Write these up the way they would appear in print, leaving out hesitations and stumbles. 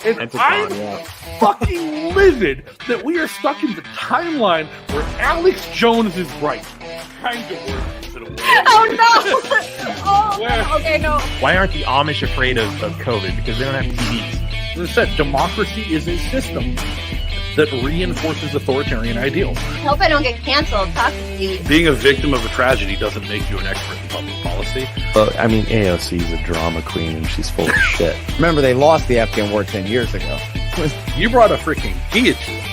And I'm fucking livid that we are stuck in the timeline where Alex Jones is right. Kind of worse. Oh no! Oh, okay, no. Why aren't the Amish afraid of COVID? Because they don't have TVs. As I said, democracy is a system that reinforces authoritarian ideals. I hope I don't get canceled. Talk to Steve. Being a victim of a tragedy doesn't make you an expert in public policy. Well, I mean, AOC is a drama queen and she's full of shit. Remember, they lost the Afghan war 10 years ago. You brought a freaking guillotine.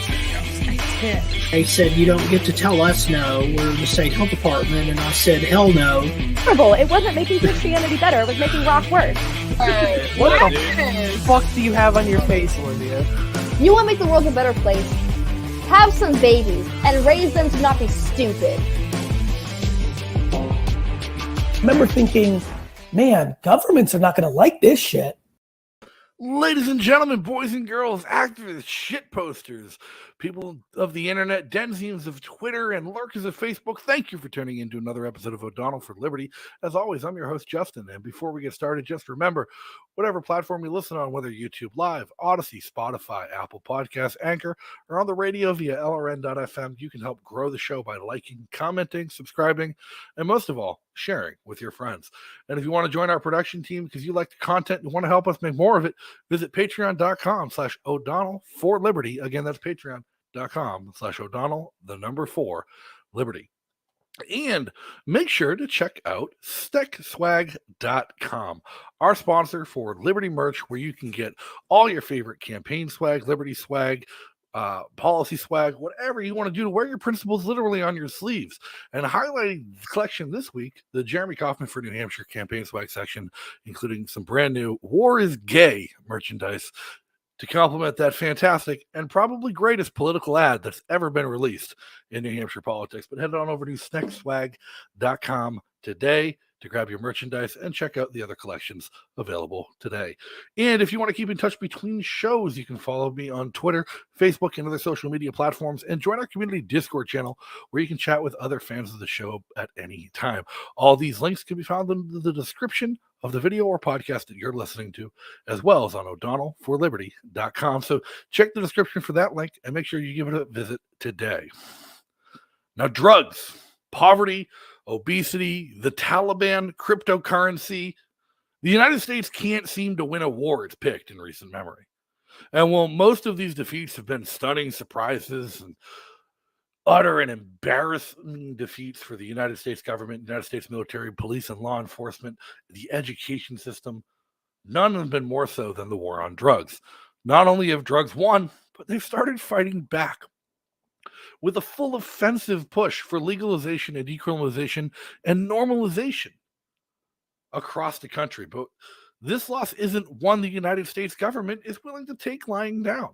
They said, you don't get to tell us no, we're the state health department, and I said, hell no. It wasn't making Christianity better, it was making rock worse. What the fuck do you have on your face, Olivia? You want to make the world a better place? Have some babies and raise them to not be stupid. I remember thinking, man, governments are not going to like this shit. Ladies and gentlemen, boys and girls, activists, shitposters, people of the internet, denizens of Twitter, and lurkers of Facebook, thank you for tuning in to another episode of O'Donnell for Liberty. As always, I'm your host, Justin, and before we get started, just remember, whatever platform you listen on, whether YouTube Live, Odyssey, Spotify, Apple Podcasts, Anchor, or on the radio via LRN.FM, you can help grow the show by liking, commenting, subscribing, and most of all, sharing with your friends. And if you want to join our production team because you like the content and want to help us make more of it, visit patreon.com/O'Donnell for Liberty. Again, that's patreon.com/O'Donnell, 4 Liberty. And make sure to check out steckswag.com, our sponsor for Liberty merch, where you can get all your favorite campaign swag, Liberty swag, policy swag, whatever you want to do to wear your principles literally on your sleeves. And highlighting the collection this week, the Jeremy Kauffman for New Hampshire campaign swag section, including some brand new War is Gay merchandise to complement that fantastic and probably greatest political ad that's ever been released in New Hampshire politics. But head on over to sneckswag.com today to grab your merchandise and check out the other collections available today. And if you want to keep in touch between shows, you can follow me on Twitter, Facebook, and other social media platforms, and join our community Discord channel where you can chat with other fans of the show at any time. All these links can be found in the description of the video or podcast that you're listening to, as well as on o'donnellforliberty.com. So check the description for that link and make sure you give it a visit today. Now, drugs, poverty, obesity, the Taliban, cryptocurrency. The United States can't seem to win a war it's picked in recent memory. And while most of these defeats have been stunning surprises and utter and embarrassing defeats for the United States government, United States military, police, and law enforcement, the education system, none have been more so than the war on drugs. Not only have drugs won, but they've started fighting back with a full offensive push for legalization and decriminalization and normalization across the country. But this loss isn't one the United States government is willing to take lying down.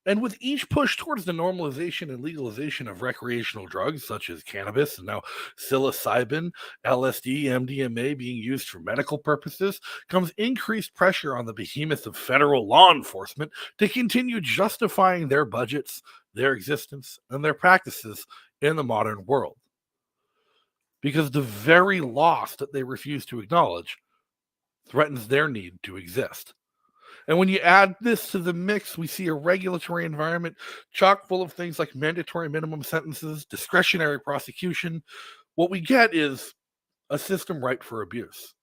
And with each push towards the normalization and legalization of recreational drugs, such as cannabis and now psilocybin, LSD, MDMA being used for medical purposes, comes increased pressure on the behemoth of federal law enforcement to continue justifying their budgets, their existence, and their practices in the modern world. Because the very loss that they refuse to acknowledge threatens their need to exist. And when you add this to the mix, we see a regulatory environment chock full of things like mandatory minimum sentences, discretionary prosecution. What we get is a system ripe for abuse.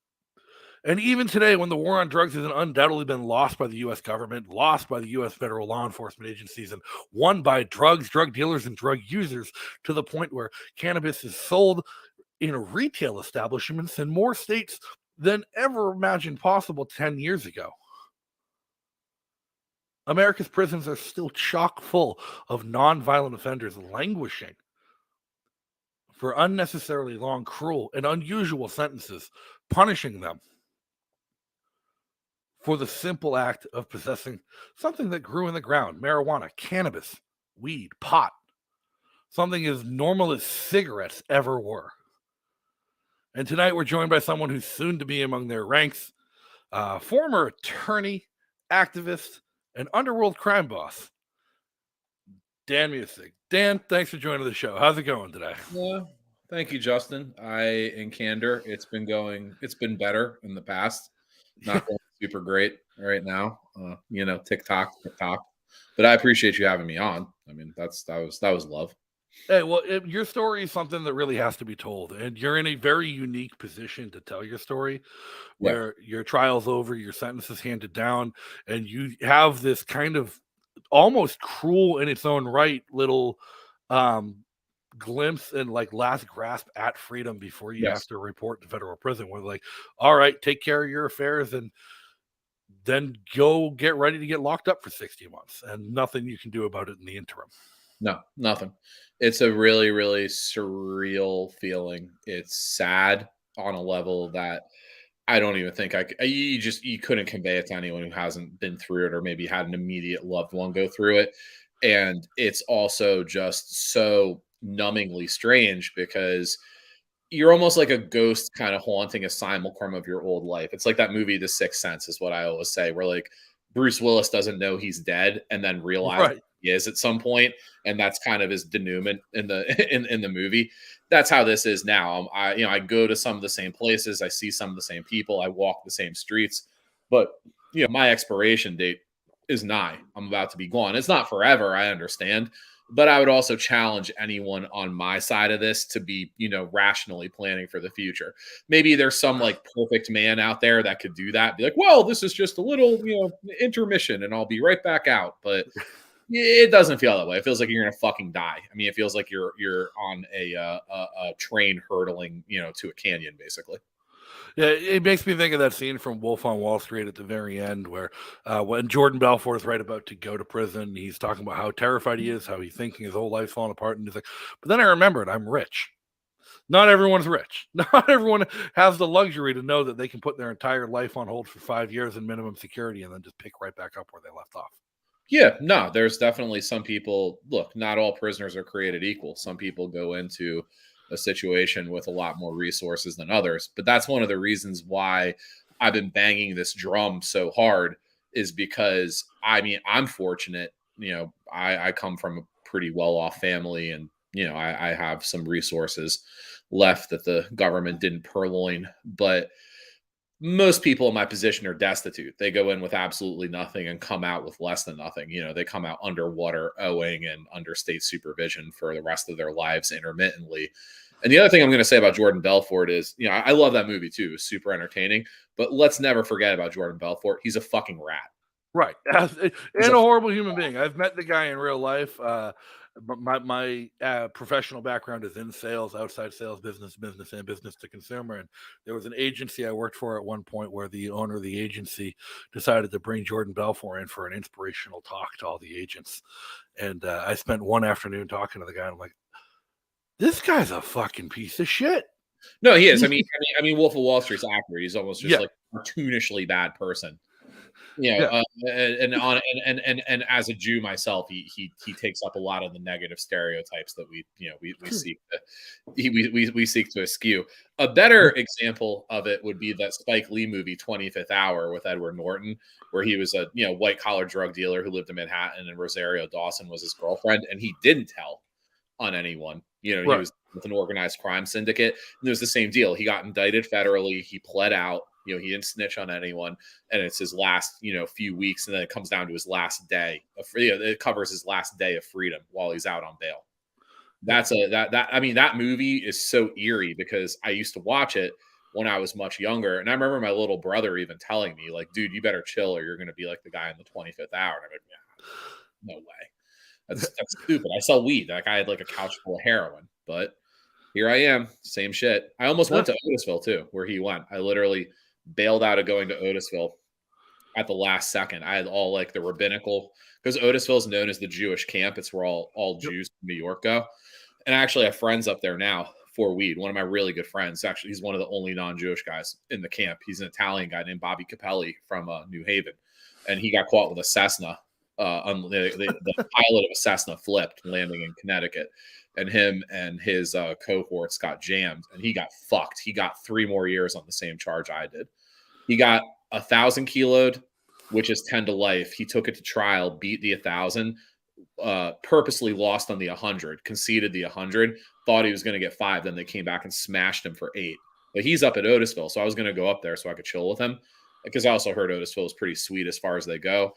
And even today, when the war on drugs has undoubtedly been lost by the U.S. government, lost by the U.S. federal law enforcement agencies, and won by drugs, drug dealers, and drug users, to the point where cannabis is sold in retail establishments in more states than ever imagined possible 10 years ago. America's prisons are still chock full of nonviolent offenders languishing for unnecessarily long, cruel, and unusual sentences, punishing them for the simple act of possessing something that grew in the ground: marijuana, cannabis, weed, pot, something as normal as cigarettes ever were. And tonight we're joined by someone who's soon to be among their ranks, former attorney, activist, and underworld crime boss, Dan Muessig. Dan, thanks for joining the show. How's it going today? Yeah, thank you, Justin. In candor, it's been better in the past. Not going super great right now. TikTok. But I appreciate you having me on. I mean, that was love. Hey, well, your story is something that really has to be told, and you're in a very unique position to tell your story, Yeah. where your trial's over, your sentence is handed down, and you have this kind of almost cruel in its own right little um, glimpse and like last grasp at freedom before you have Yes. to report to federal prison. Where like, all right, take care of your affairs and then go get ready to get locked up for 60 months, and nothing you can do about it in the interim. No, nothing. It's a really, really surreal feeling. It's sad on a level that I don't even think you couldn't convey it to anyone who hasn't been through it or maybe had an immediate loved one go through it. And it's also just so numbingly strange because you're almost like a ghost kind of haunting a simulacrum of your old life. It's like that movie, The Sixth Sense, is what I always say, where like Bruce Willis doesn't know he's dead and then realizes Right. he is at some point, and that's kind of his denouement in the in the movie. That's how this is now. I go to some of the same places, I see some of the same people, I walk the same streets, but my expiration date is nigh. I'm about to be gone. It's not forever, I understand. But I would also challenge anyone on my side of this to be, rationally planning for the future. Maybe there's some like perfect man out there that could do that. Be like, well, this is just a little, intermission and I'll be right back out. But it doesn't feel that way. It feels like you're going to fucking die. I mean, it feels like you're on a train hurtling, to a canyon, basically. Yeah, it makes me think of that scene from Wolf on Wall Street at the very end, where when Jordan Belfort is right about to go to prison, he's talking about how terrified he is, how he's thinking his whole life's falling apart, and he's like, "But then I remembered, I'm rich. Not everyone's rich. Not everyone has the luxury to know that they can put their entire life on hold for 5 years in minimum security and then just pick right back up where they left off." Yeah, no, there's definitely some people. Look, not all prisoners are created equal. Some people go into a situation with a lot more resources than others. But that's one of the reasons why I've been banging this drum so hard, is because I'm fortunate. I come from a pretty well off family, and I have some resources left that the government didn't purloin. But most people in my position are destitute. They go in with absolutely nothing and come out with less than nothing. They come out underwater, owing and under state supervision for the rest of their lives intermittently. And the other thing I'm going to say about Jordan Belfort is, I love that movie too. It was super entertaining, but let's never forget about Jordan Belfort. He's a fucking rat. Right. And a horrible human being. I've met the guy in real life. My professional background is in sales, outside sales, business to consumer. And there was an agency I worked for at one point where the owner of the agency decided to bring Jordan Belfort in for an inspirational talk to all the agents. And I spent one afternoon talking to the guy. And I'm like, this guy's a fucking piece of shit. No, he is. I mean, Wolf of Wall Street's actor. He's almost just Yeah. like a cartoonishly bad person. Yeah. And as a Jew myself, he takes up a lot of the negative stereotypes that we seek to eschew. A better example of it would be that Spike Lee movie 25th Hour with Edward Norton, where he was a white collar drug dealer who lived in Manhattan, and Rosario Dawson was his girlfriend, and he didn't tell on anyone. He was with an organized crime syndicate, and it was the same deal. He got indicted federally. He pled out. He didn't snitch on anyone, and it's his last, few weeks, and then it comes down to his last day. It covers his last day of freedom while he's out on bail. That movie is so eerie because I used to watch it when I was much younger, and I remember my little brother even telling me, like, "Dude, you better chill, or you're going to be like the guy in the 25th Hour." And I'm like, no way. That's stupid. I sell weed. Like, I had like a couch full of heroin, but here I am, same shit. I almost went to Otisville too, where he went. I literally bailed out of going to Otisville at the last second. I had all like the rabbinical, because Otisville is known as the Jewish camp. It's where all Jews from New York go. And I actually have friends up there now for weed. One of my really good friends, actually, he's one of the only non-Jewish guys in the camp. He's an Italian guy named Bobby Capelli from New Haven. And he got caught with a Cessna. The pilot of a Cessna flipped, landing in Connecticut. And him and his cohorts got jammed, and he got fucked. He got 3 more years on the same charge I did. He got 1,000 kiloed, which is 10 to life. He took it to trial, beat the 1,000, purposely lost on the 100, conceded the 100, thought he was going to get 5. Then they came back and smashed him for 8. But he's up at Otisville, so I was going to go up there so I could chill with him. because I also heard Otisville is pretty sweet as far as they go.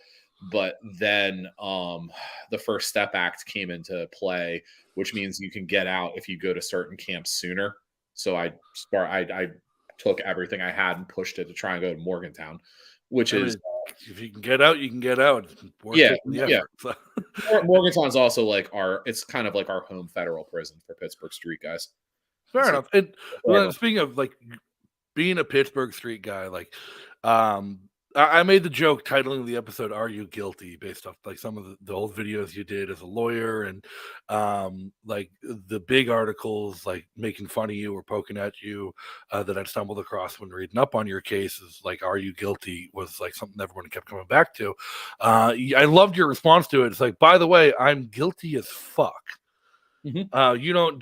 But then the First Step Act came into play, which means you can get out if you go to certain camps sooner. So I took everything I had and pushed it to try and go to Morgantown, which is if you can get out, you can get out. It's worth yeah, it, the effort, so. Morgantown's also like it's kind of like our home federal prison for Pittsburgh street guys. Fair enough. And speaking of like being a Pittsburgh street guy, like I made the joke titling the episode "Are You Guilty?" based off like some of the old videos you did as a lawyer, and like the big articles like making fun of you or poking at you that I'd stumbled across when reading up on your cases. Like "Are you guilty?" was like something everyone kept coming back to. I loved your response to it. It's like, by the way, I'm guilty as fuck. Mm-hmm. You don't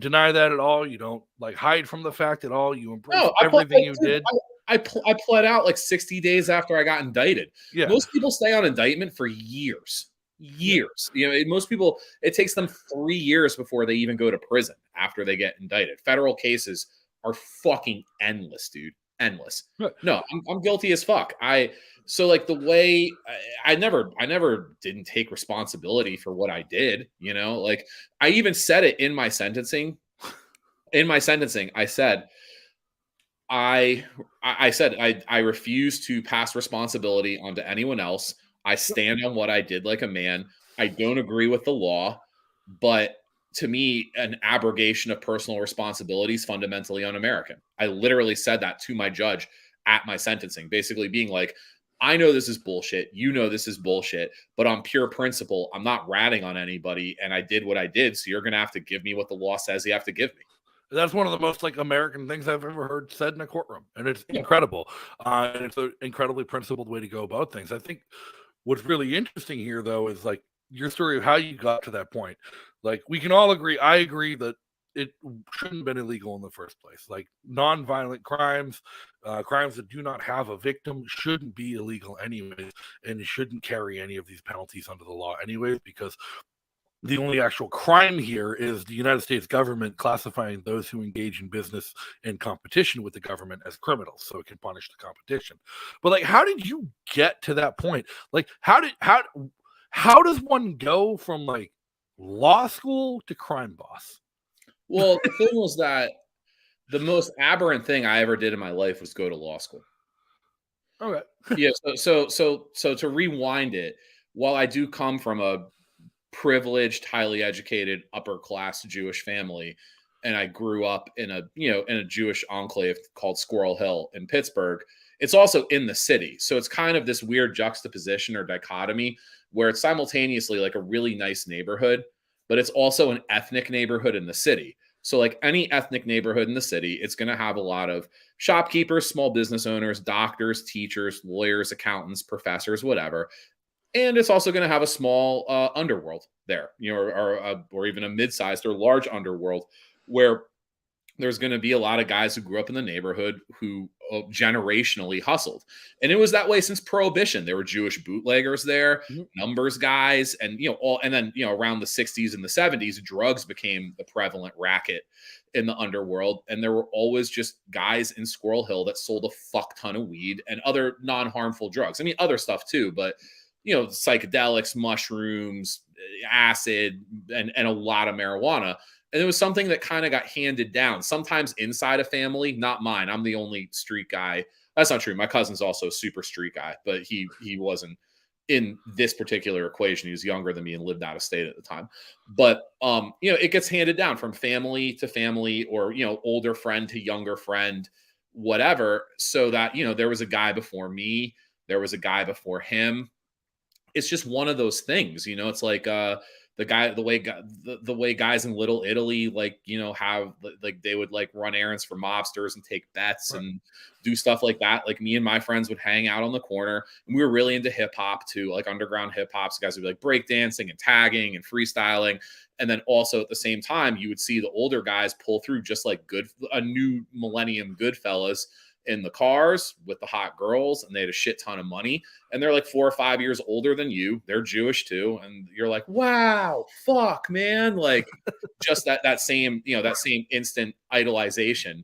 deny that at all. You don't like hide from the fact at all. You embrace everything you did. I pled out like 60 days after I got indicted. Yeah. Most people stay on indictment for years. You know, most people, it takes them 3 years before they even go to prison after they get indicted. Federal cases are fucking endless, dude. Endless. No, I'm guilty as fuck. So like the way I never didn't take responsibility for what I did, you know, like I even said it in my sentencing. I said, I said I refuse to pass responsibility onto anyone else. I stand on what I did like a man. I don't agree with the law, but to me, an abrogation of personal responsibility is fundamentally un-American. I literally said that to my judge at my sentencing, basically being like, I know this is bullshit. You know this is bullshit, but on pure principle, I'm not ratting on anybody, and I did what I did, so you're going to have to give me what the law says you have to give me. That's one of the most like American things I've ever heard said in a courtroom, and it's incredible. And it's an incredibly principled way to go about things. I think what's really interesting here, though, is like your story of how you got to that point. Like we can all agree. I agree that it shouldn't have been illegal in the first place. Like non-violent crimes, crimes that do not have a victim, shouldn't be illegal anyways, and shouldn't carry any of these penalties under the law anyways, because the only actual crime here is the United States government classifying those who engage in business in competition with the government as criminals, so it can punish the competition. But like, how did you get to that point? Like, how does one go from like law school to crime boss? Well, the thing was that the most aberrant thing I ever did in my life was go to law school. Okay. Yeah. So to rewind it, while I do come from a privileged, highly educated, upper class Jewish family, and I grew up in a Jewish enclave called Squirrel Hill in Pittsburgh, it's also in the city. So it's kind of this weird juxtaposition or dichotomy where it's simultaneously like a really nice neighborhood, but it's also an ethnic neighborhood in the city. So like any ethnic neighborhood in the city, it's going to have a lot of shopkeepers, small business owners, doctors, teachers, lawyers, accountants, professors, whatever. And it's also going to have a small underworld there, you know, or even a mid-sized or large underworld where there's going to be a lot of guys who grew up in the neighborhood who generationally hustled. And it was that way since Prohibition. There were Jewish bootleggers there, numbers guys, and, you know, and then, you know, around the 60s and the 70s, drugs became the prevalent racket in the underworld. And there were always just guys in Squirrel Hill that sold a fuck ton of weed and other non-harmful drugs. I mean, other stuff too, but you know, psychedelics, mushrooms, acid, and a lot of marijuana. And it was something that kind of got handed down, sometimes inside a family, not mine. I'm the only street guy. That's not true. My cousin's also a super street guy, but he wasn't in this particular equation. He was younger than me and lived out of state at the time. But, you know, it gets handed down from family to family or, you know, older friend to younger friend, whatever. So that, you know, there was a guy before me, there was a guy before him. It's just one of those things, you know. It's like the way guys in Little Italy, like, you know, have like they would like run errands for mobsters and take bets and do stuff like that. Like me and my friends would hang out on the corner, and we were really into hip hop too, like underground hip hop. So guys would be like breakdancing and tagging and freestyling, and then also at the same time, you would see the older guys pull through just like a new millennium Goodfellas in the cars with the hot girls, and they had a shit ton of money, and they're like 4 or 5 years older than you. They're Jewish too. And you're like, wow, fuck, man. Like just that same, you know, that same instant idolization.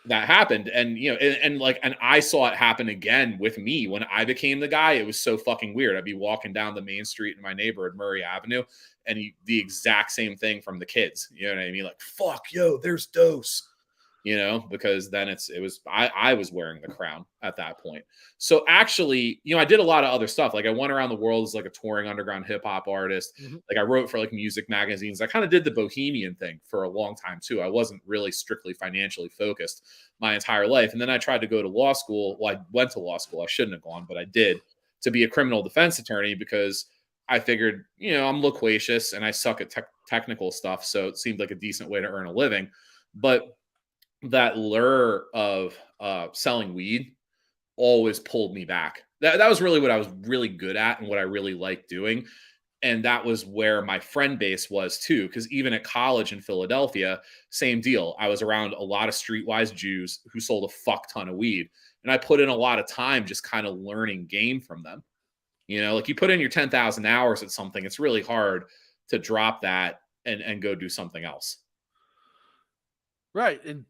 that happened. And, and I saw it happen again with me when I became the guy. It was so fucking weird. I'd be walking down the main street in my neighborhood, Murray Avenue, and the exact same thing from the kids. You know what I mean? Like, fuck, yo, there's dose. Because then I was wearing the crown at that point. So actually, I did a lot of other stuff. Like I went around the world as like a touring underground hip hop artist. Mm-hmm. Like I wrote for like music magazines. I kind of did the bohemian thing for a long time too. I wasn't really strictly financially focused my entire life. And then I tried to go to law school. Well, I went to law school. I shouldn't have gone, but I did, to be a criminal defense attorney, because I figured, I'm loquacious and I suck at technical stuff. So it seemed like a decent way to earn a living. But that lure of selling weed always pulled me back. That was really what I was really good at and what I really liked doing. And that was where my friend base was too. Because even at college in Philadelphia, same deal. I was around a lot of streetwise Jews who sold a fuck ton of weed. And I put in a lot of time just kind of learning game from them. Like you put in your 10,000 hours at something, it's really hard to drop that and go do something else. Right. And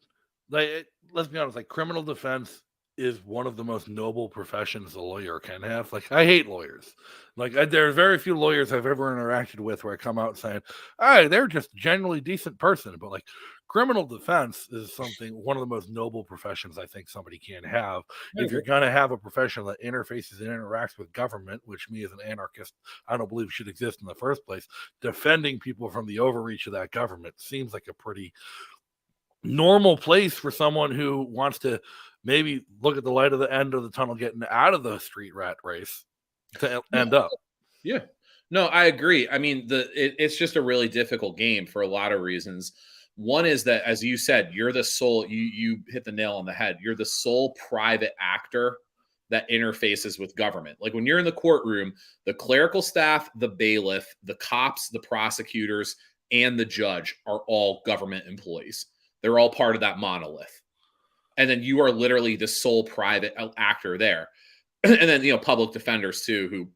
let's be honest, like criminal defense is one of the most noble professions a lawyer can have. Like I hate lawyers. There are very few lawyers I've ever interacted with where I come out saying, "Hey, they're just generally decent person." But like criminal defense is one of the most noble professions I think somebody can have. If you're going to have a profession that interfaces and interacts with government, which me as an anarchist, I don't believe should exist in the first place, defending people from the overreach of that government seems like a pretty normal place for someone who wants to maybe look at the light of the end of the tunnel, getting out of the street rat race to end up. Yeah, no, I agree. I mean, it's just a really difficult game for a lot of reasons. One is that, as you said, you're the sole, you hit the nail on the head. You're the sole private actor that interfaces with government. Like when you're in the courtroom, the clerical staff, the bailiff, the cops, the prosecutors, and the judge are all government employees. They're all part of that monolith. And then you are literally the sole private actor there. And then, public defenders too, who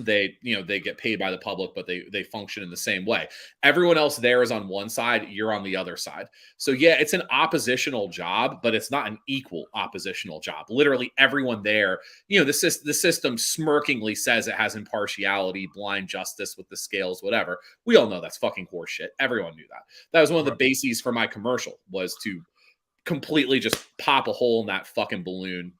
they get paid by the public, but they function in the same way. Everyone else there is on one side, you're on the other side. So yeah, it's an oppositional job, but it's not an equal oppositional job. Literally everyone there, the system smirkingly says it has impartiality, blind justice with the scales, whatever. We all know that's fucking horseshit. Everyone knew that. That was one of the bases for my commercial, was to completely just pop a hole in that fucking balloon,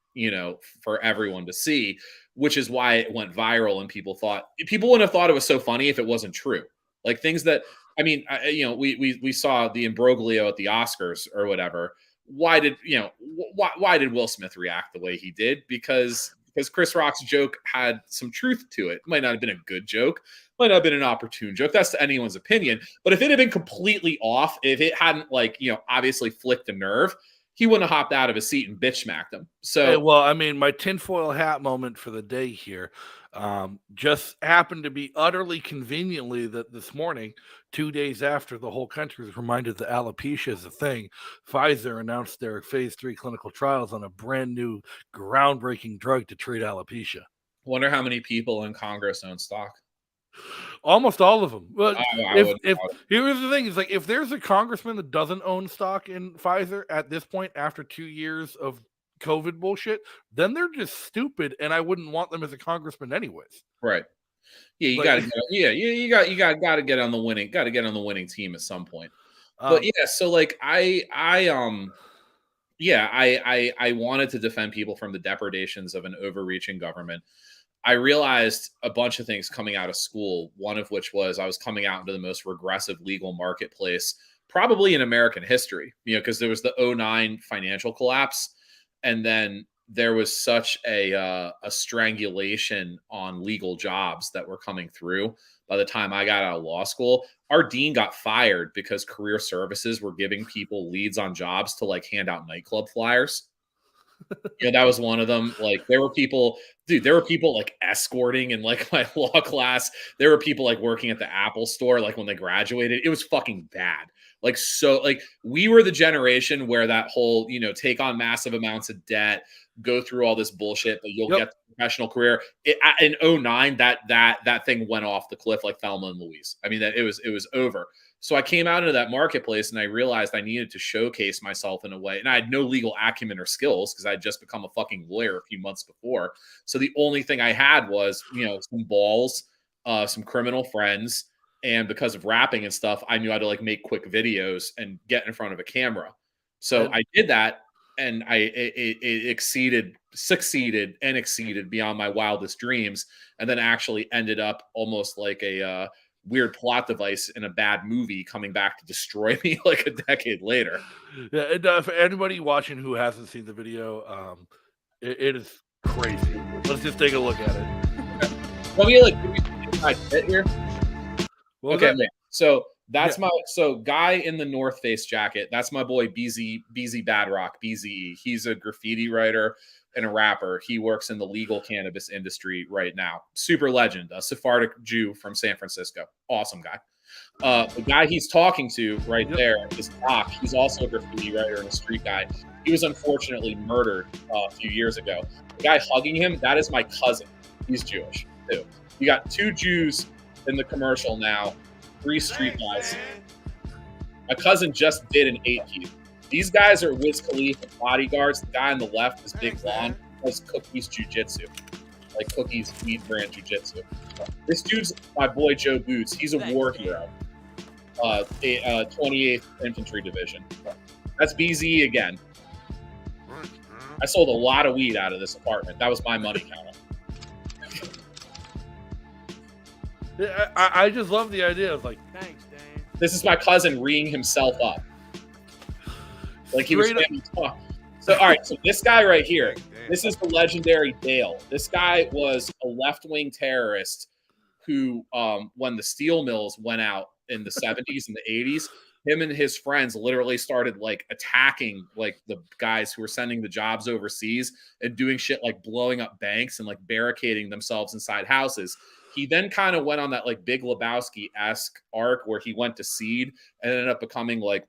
for everyone to see, which is why it went viral. And people wouldn't have thought it was so funny if it wasn't true. Like things that, I mean, we saw the imbroglio at the Oscars or whatever. Why did Will Smith react the way he did? Because Chris Rock's joke had some truth to it. Might not have been a good joke, might not have been an opportune joke. That's to anyone's opinion. But if it had been completely off, if it hadn't obviously flicked a nerve, he wouldn't have hopped out of his seat and bitch smacked him. So, hey, well, I mean, my tinfoil hat moment for the day here just happened to be utterly conveniently that this morning, 2 days after the whole country was reminded that alopecia is a thing, Pfizer announced their phase 3 clinical trials on a brand new groundbreaking drug to treat alopecia. Wonder how many people in Congress own stock. Almost all of them. But here's the thing: is like if there's a congressman that doesn't own stock in Pfizer at this point after 2 years of COVID bullshit, then they're just stupid, and I wouldn't want them as a congressman anyways. Right? Yeah, you got to get on the winning. Got to get on the winning team at some point. But yeah, so like I wanted to defend people from the depredations of an overreaching government. I realized a bunch of things coming out of school, one of which was I was coming out into the most regressive legal marketplace probably in American history, because there was the 2009 financial collapse. And then there was such a strangulation on legal jobs that were coming through. By the time I got out of law school, our dean got fired because career services were giving people leads on jobs to hand out nightclub flyers. That was one of them. There were people escorting in my law class. There were people working at the Apple store when they graduated. It was fucking bad. We were the generation where that whole take on massive amounts of debt, go through all this bullshit, but you'll get the professional career. In 2009, that thing went off the cliff like Thelma and Louise. I mean, it was over. So I came out into that marketplace and I realized I needed to showcase myself in a way. And I had no legal acumen or skills because I had just become a fucking lawyer a few months before. So the only thing I had was, some balls, some criminal friends. And because of rapping and stuff, I knew how to like make quick videos and get in front of a camera. So I did that, and it succeeded and exceeded beyond my wildest dreams, and then actually ended up almost like a weird plot device in a bad movie coming back to destroy me like a decade later. Yeah, and for anybody watching who hasn't seen the video, it is crazy. Let's just take a look at it. Let me give my bit here. Okay, man. So that's guy in the North Face jacket. That's my boy BZ Badrock, BZE. He's a graffiti writer and a rapper. He works in the legal cannabis industry right now. Super legend, a Sephardic Jew from San Francisco. Awesome guy. The guy he's talking to right there is Doc. He's also a graffiti writer and a street guy. He was unfortunately murdered a few years ago. The guy hugging him, that is my cousin. He's Jewish too. You got 2 Jews in the commercial now, 3 street guys. My cousin just did an 8-key. These guys are Wiz Khalifa bodyguards. The guy on the left is Big Blonde, does Cookies Jiu-Jitsu. Like Cookies Meat Brand Jiu-Jitsu. This dude's my boy Joe Boots. He's a war hero. 28th Infantry Division. That's BZ again. I sold a lot of weed out of this apartment. That was my money counter. I just love the idea of like, thanks, Dan. This is my cousin reeing himself up. Like he was talk. So, all right. So this guy right here, this is the legendary Dale. This guy was a left-wing terrorist who, when the steel mills went out in the 70s and the 80s, him and his friends literally started like attacking like the guys who were sending the jobs overseas and doing shit like blowing up banks and like barricading themselves inside houses. He then kind of went on that like Big Lebowski-esque arc where he went to seed and ended up becoming like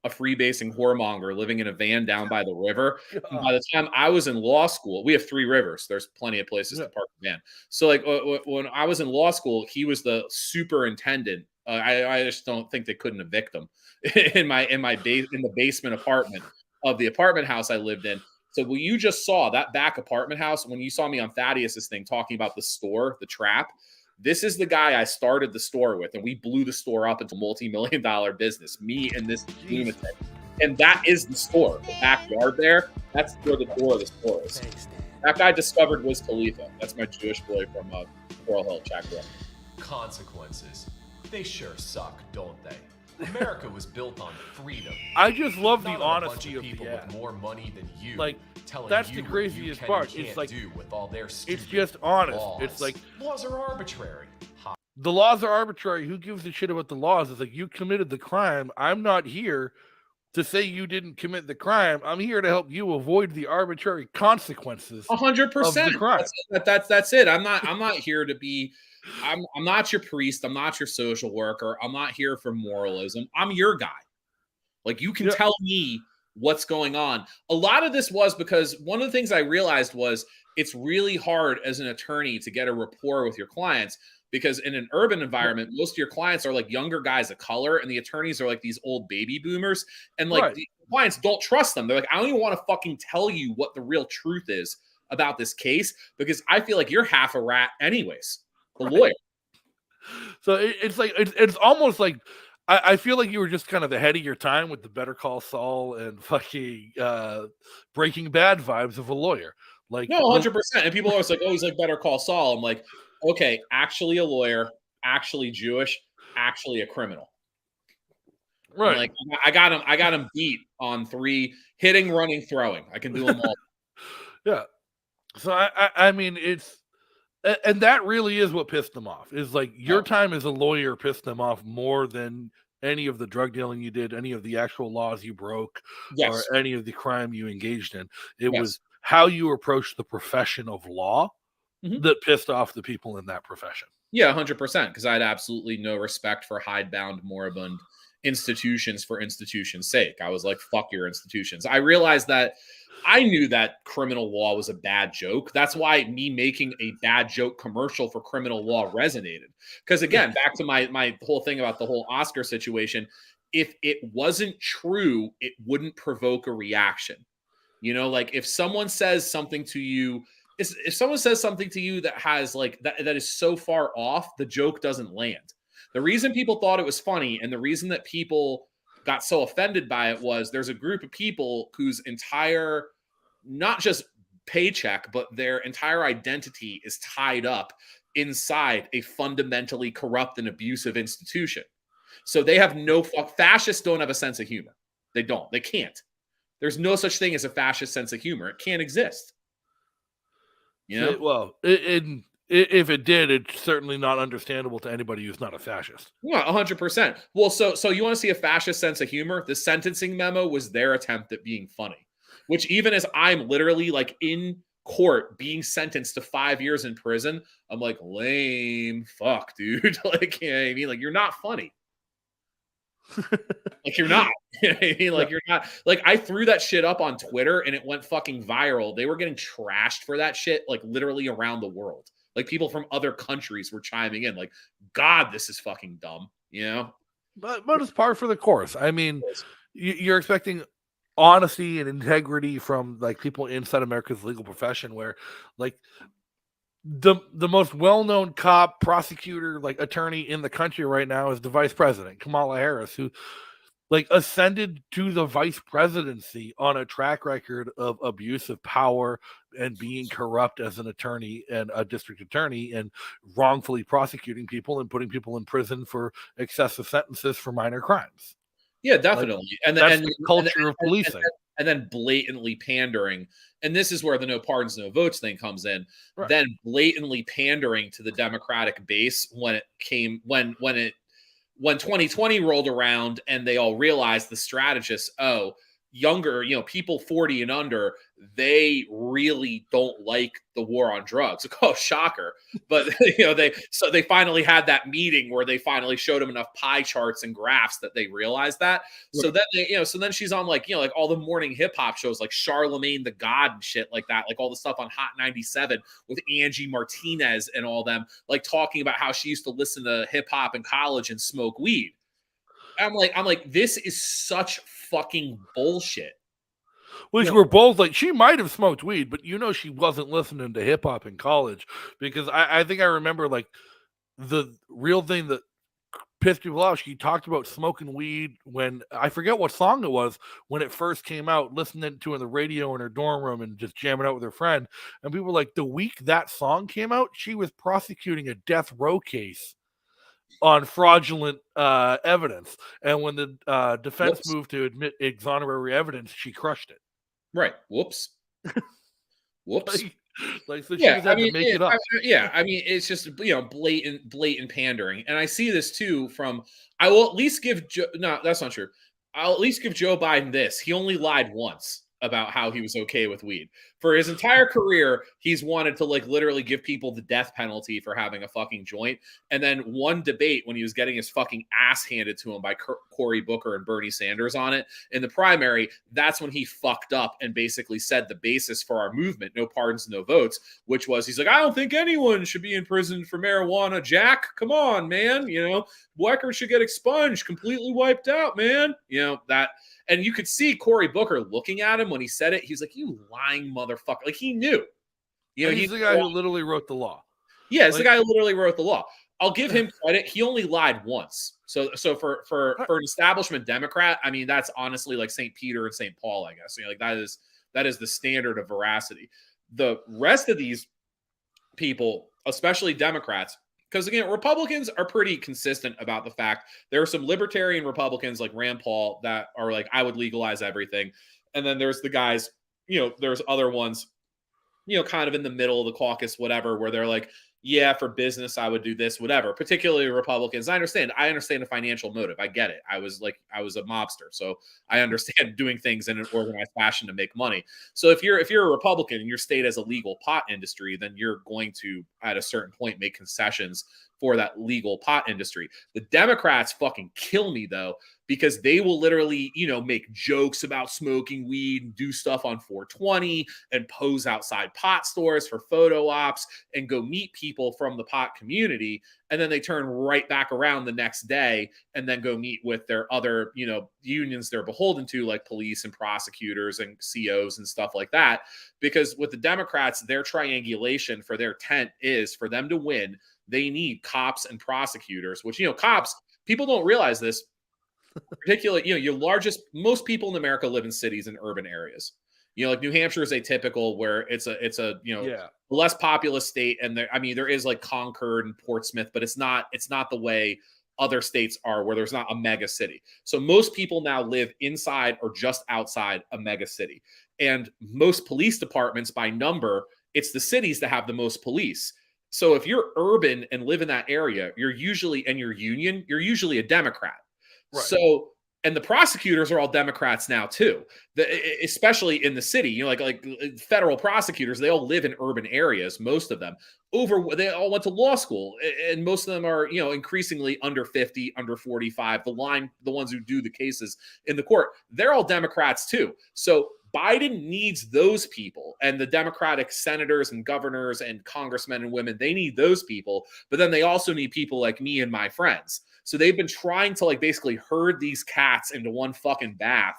a freebasing whoremonger living in a van down by the river. And by the time I was in law school, we have 3 rivers. There's plenty of places to park the van. So like when I was in law school, he was the superintendent. I just don't think they couldn't evict him in the basement apartment of the apartment house I lived in. So what you just saw, that back apartment house, when you saw me on Thaddeus's thing talking about the store, the trap, this is the guy I started the store with, and we blew the store up into a multi-million-dollar business, me and this lunatic. And that is the store, the backyard there. That's where the door of the store is. That guy discovered Wiz Khalifa. That's my Jewish boy from Coral Hill, Chakra. Consequences. They sure suck, don't they? America was built on freedom. I just love the Not honesty a bunch of people the ad. with more money than you. Like, telling that's you the craziest part. It's like do with all their it's just honest. laws. It's like laws are arbitrary. the laws are arbitrary. Who gives a shit about the laws? It's like you committed the crime. I'm not here to say you didn't commit the crime. I'm here to help you avoid the arbitrary consequences. 100%. That's it. I'm not here to be. I'm not your priest. I'm not your social worker. I'm not here for moralism. I'm your guy. Like you can tell me what's going on. A lot of this was because one of the things I realized was it's really hard as an attorney to get a rapport with your clients because in an urban environment, most of your clients are like younger guys of color and the attorneys are like these old baby boomers. And like the clients don't trust them. They're like, I don't even want to fucking tell you what the real truth is about this case because I feel like you're half a rat anyways. The lawyer. So it's almost like I feel like you were just kind of ahead of your time with the Better Call Saul and fucking Breaking Bad vibes of a lawyer. Like no, 100%. And people are always like, oh, he's like Better Call Saul. I'm like, okay, actually a lawyer, actually Jewish, actually a criminal. Right. I'm like I got him beat on 3 hitting, running, throwing. I can do them all. Yeah. So I mean it's. And that really is what pissed them off. Is like your time as a lawyer pissed them off more than any of the drug dealing you did, any of the actual laws you broke, or any of the crime you engaged in. It was how you approached the profession of law that pissed off the people in that profession. Yeah, 100%. Because I had absolutely no respect for hidebound, moribund institutions for institution's sake. I was like, fuck your institutions. I realized that I knew that criminal law was a bad joke. That's why me making a bad joke commercial for criminal law resonated. Because again, back to my whole thing about the whole Oscar situation, if it wasn't true, it wouldn't provoke a reaction. You know, like if someone says something to you, if someone says something to you that has like that is so far off, the joke doesn't land. The reason people thought it was funny and the reason that people got so offended by it was there's a group of people whose entire, not just paycheck, but their entire identity is tied up inside a fundamentally corrupt and abusive institution. So they have fascists don't have a sense of humor. They don't. They can't. There's no such thing as a fascist sense of humor. It can't exist. You know? Well, if it did, it's certainly not understandable to anybody who's not a fascist. Yeah, 100%. Well, so you want to see a fascist sense of humor? The sentencing memo was their attempt at being funny, which even as I'm literally like in court being sentenced to 5 years in prison, I'm like, lame, fuck, dude. Like, you know what I mean? Like, you're not funny. Like, you're not. You know what I mean? Like, you're not. Like, I threw that shit up on Twitter and it went fucking viral. They were getting trashed for that shit, like literally around the world. Like, people from other countries were chiming in, like, God, this is fucking dumb, you know? But it's par for the course. I mean, you're expecting honesty and integrity from like people inside America's legal profession, where like the most well-known cop, prosecutor, like attorney in the country right now is the vice president, Kamala Harris, who like ascended to the vice presidency on a track record of abuse of power and being corrupt as an attorney and a district attorney and wrongfully prosecuting people and putting people in prison for excessive sentences for minor crimes. Yeah, definitely. Like, that's the culture of policing. And then blatantly pandering. And this is where the no pardons, no votes thing comes in. Right. Then blatantly pandering to the Democratic base when 2020 rolled around and they all realized, the strategists, younger, people 40 and under, they really don't like the war on drugs. Like, oh, shocker. But they finally had that meeting where they finally showed them enough pie charts and graphs that they realized that. So then so then she's on like all the morning hip hop shows like Charlemagne the God and shit like that, like all the stuff on Hot 97 with Angie Martinez and all them, like talking about how she used to listen to hip hop in college and smoke weed. I'm like, this is such fucking bullshit. Which we're both like, she might have smoked weed, but she wasn't listening to hip hop in college, because I think I remember like the real thing that pissed people off. She talked about smoking weed when, I forget what song it was, when it first came out, listening to it on the radio in her dorm room and just jamming out with her friend. And people were like, the week that song came out, she was prosecuting a death row case on fraudulent evidence. And when the defense moved to admit exoneratory evidence, she crushed it. Right. Whoops. Whoops. Like so she just had to make it up. I mean, it's just blatant pandering. And I see this too from, I will at least give no, that's not true. I'll at least give Joe Biden this. He only lied once about how he was okay with weed. For his entire career, he's wanted to like literally give people the death penalty for having a fucking joint. And then one debate when he was getting his fucking ass handed to him by Cory Booker and Bernie Sanders on it in the primary, that's when he fucked up and basically said the basis for our movement, no pardons, no votes, which was, he's like, I don't think anyone should be in prison for marijuana. Jack, come on, man. Wecker should get expunged, completely wiped out, man. That. And you could see Cory Booker looking at him when he said it. He's like, you lying motherfucker. Like, he knew. He's the guy who literally wrote the law. Yeah, it's the guy who literally wrote the law. I'll give him credit. He only lied once. So for an establishment Democrat, I mean, that's honestly like St. Peter and St. Paul, I guess. Like that is the standard of veracity. The rest of these people, especially Democrats, because, again, Republicans are pretty consistent about the fact there are some libertarian Republicans like Rand Paul that are like, I would legalize everything. And then there's the guys, there's other ones, kind of in the middle of the caucus, whatever, where they're like, yeah, for business, I would do this, whatever. Particularly Republicans. I understand the financial motive. I get it. I was a mobster, so I understand doing things in an organized fashion to make money. So if you're a Republican and your state has a legal pot industry, then you're going to, at a certain point, make concessions for that legal pot industry. The Democrats fucking kill me though, because they will literally, make jokes about smoking weed and do stuff on 420 and pose outside pot stores for photo ops and go meet people from the pot community. And then they turn right back around the next day and then go meet with their other, unions they're beholden to, like police and prosecutors and COs and stuff like that. Because with the Democrats, their triangulation for their tent is for them to win, they need cops and prosecutors, which, cops, people don't realize this. Particularly, most people in America live in cities and urban areas. Like New Hampshire is atypical where it's a less populous state, and there is like Concord and Portsmouth, but it's not the way other states are where there's not a mega city. So most people now live inside or just outside a mega city, and most police departments by number, it's the cities that have the most police. So if you're urban and live in that area, you're usually a Democrat. Right. So, and the prosecutors are all Democrats now too, especially in the city. Like federal prosecutors, they all live in urban areas. Most of them they all went to law school, and most of them are increasingly under 50, under 45. The ones who do the cases in the court, they're all Democrats too. So Biden needs those people, and the Democratic senators and governors and congressmen and women, they need those people. But then they also need people like me and my friends. So they've been trying to basically herd these cats into one fucking bath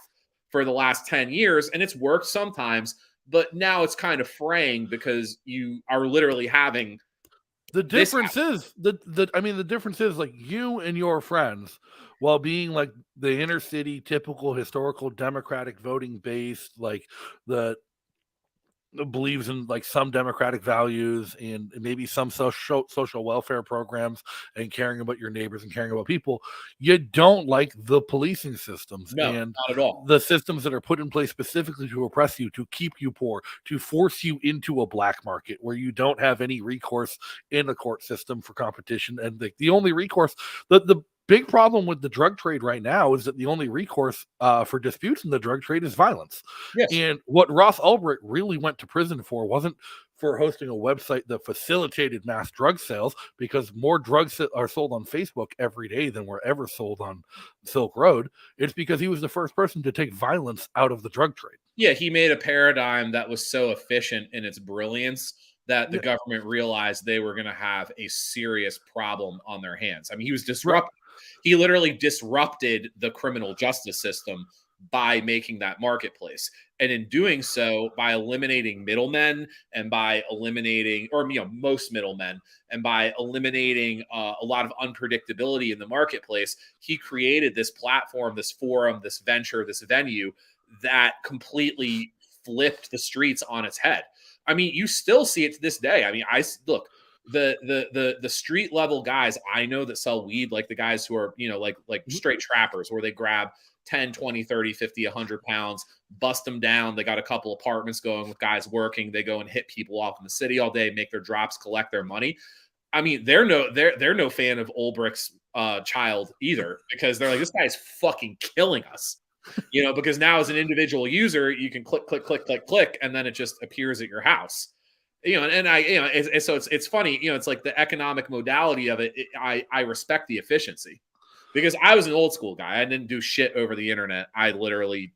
for the last 10 years. And it's worked sometimes, but now it's kind of fraying because you are literally having. The difference is the difference is like you and your friends, while being like the inner city, typical historical Democratic voting base, like the believes in like some democratic values and maybe some social welfare programs and caring about your neighbors and caring about people, you don't like the policing systems and not at all. The systems that are put in place specifically to oppress you, to keep you poor, to force you into a black market where you don't have any recourse in the court system for competition. And the only recourse, the big problem with the drug trade right now is that the only recourse for disputes in the drug trade is violence. Yes. And what Ross Ulbricht really went to prison for wasn't for hosting a website that facilitated mass drug sales, because more drugs are sold on Facebook every day than were ever sold on Silk Road. It's because he was the first person to take violence out of the drug trade. Yeah, he made a paradigm that was so efficient in its brilliance that the government realized they were going to have a serious problem on their hands. I mean, he was disruptive. He literally disrupted the criminal justice system by making that marketplace. And in doing so, by eliminating middlemen and by eliminating, most middlemen, and by eliminating a lot of unpredictability in the marketplace, he created this platform, this forum, this venture, this venue that completely flipped the streets on its head. I mean, you still see it to this day. I mean, the street level guys I know that sell weed, like the guys who are, like straight trappers, where they grab 10, 20, 30, 50, 100 pounds, bust them down. They got a couple apartments going with guys working. They go and hit people off in the city all day, make their drops, collect their money. I mean, they're no fan of Ulbricht's child either, because they're like, this guy's fucking killing us. Because now as an individual user, you can click, click, click, click, click, and then it just appears at your house. It's funny, it's like the economic modality of it. I respect the efficiency, because I was an old school guy. I didn't do shit over the internet. I literally,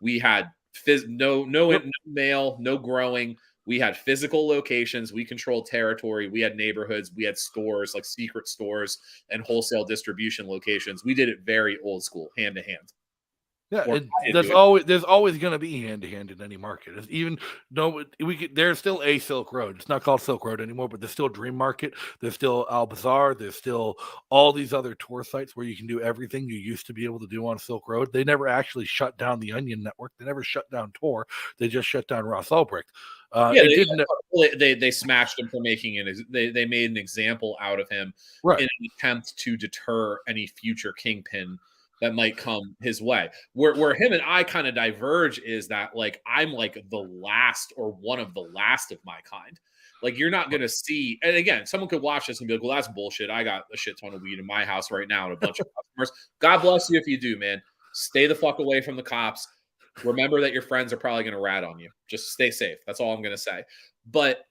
we had no mail, no growing. We had physical locations. We controlled territory. We had neighborhoods. We had stores, like secret stores and wholesale distribution locations. We did it very old school, hand to hand. Yeah, there's always going to be hand to hand in any market. There's still a Silk Road. It's not called Silk Road anymore, but there's still Dream Market. There's still Al Bazaar. There's still all these other tour sites where you can do everything you used to be able to do on Silk Road. They never actually shut down the Onion Network. They never shut down Tor. They just shut down Ross Ulbricht. They smashed him for making it. They made an example out of him in an attempt to deter any future kingpin that might come his way. Where him and I kind of diverge is that, like, I'm like the last or one of the last of my kind. Like, you're not going to see, and again, someone could watch this and be like, well, that's bullshit. I got a shit ton of weed in my house right now and a bunch of customers. God bless you if you do, man. Stay the fuck away from the cops. Remember that your friends are probably going to rat on you. Just stay safe. That's all I'm going to say. But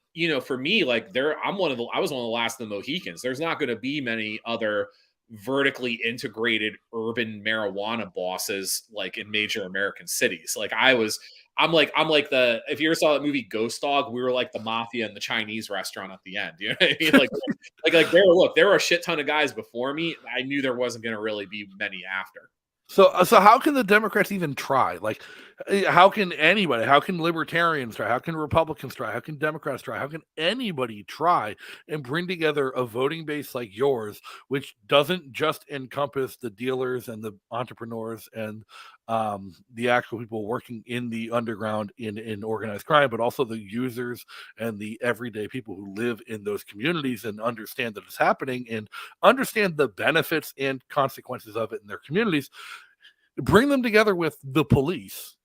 for me, like I was one of the last of the Mohicans. There's not going to be many other vertically integrated urban marijuana bosses like in major American cities. Like I'm like if you ever saw that movie Ghost Dog, we were like the mafia in the Chinese restaurant at the end. You know what I mean? Like there were a shit ton of guys before me. I knew there wasn't going to really be many after. So how can the Democrats even try? Like, how can anybody? How can libertarians try? How can Republicans try? How can Democrats try? How can anybody try and bring together a voting base like yours, which doesn't just encompass the dealers and the entrepreneurs and the actual people working in the underground in organized crime, but also the users and the everyday people who live in those communities and understand that it's happening and understand the benefits and consequences of it in their communities. Bring them together with the police,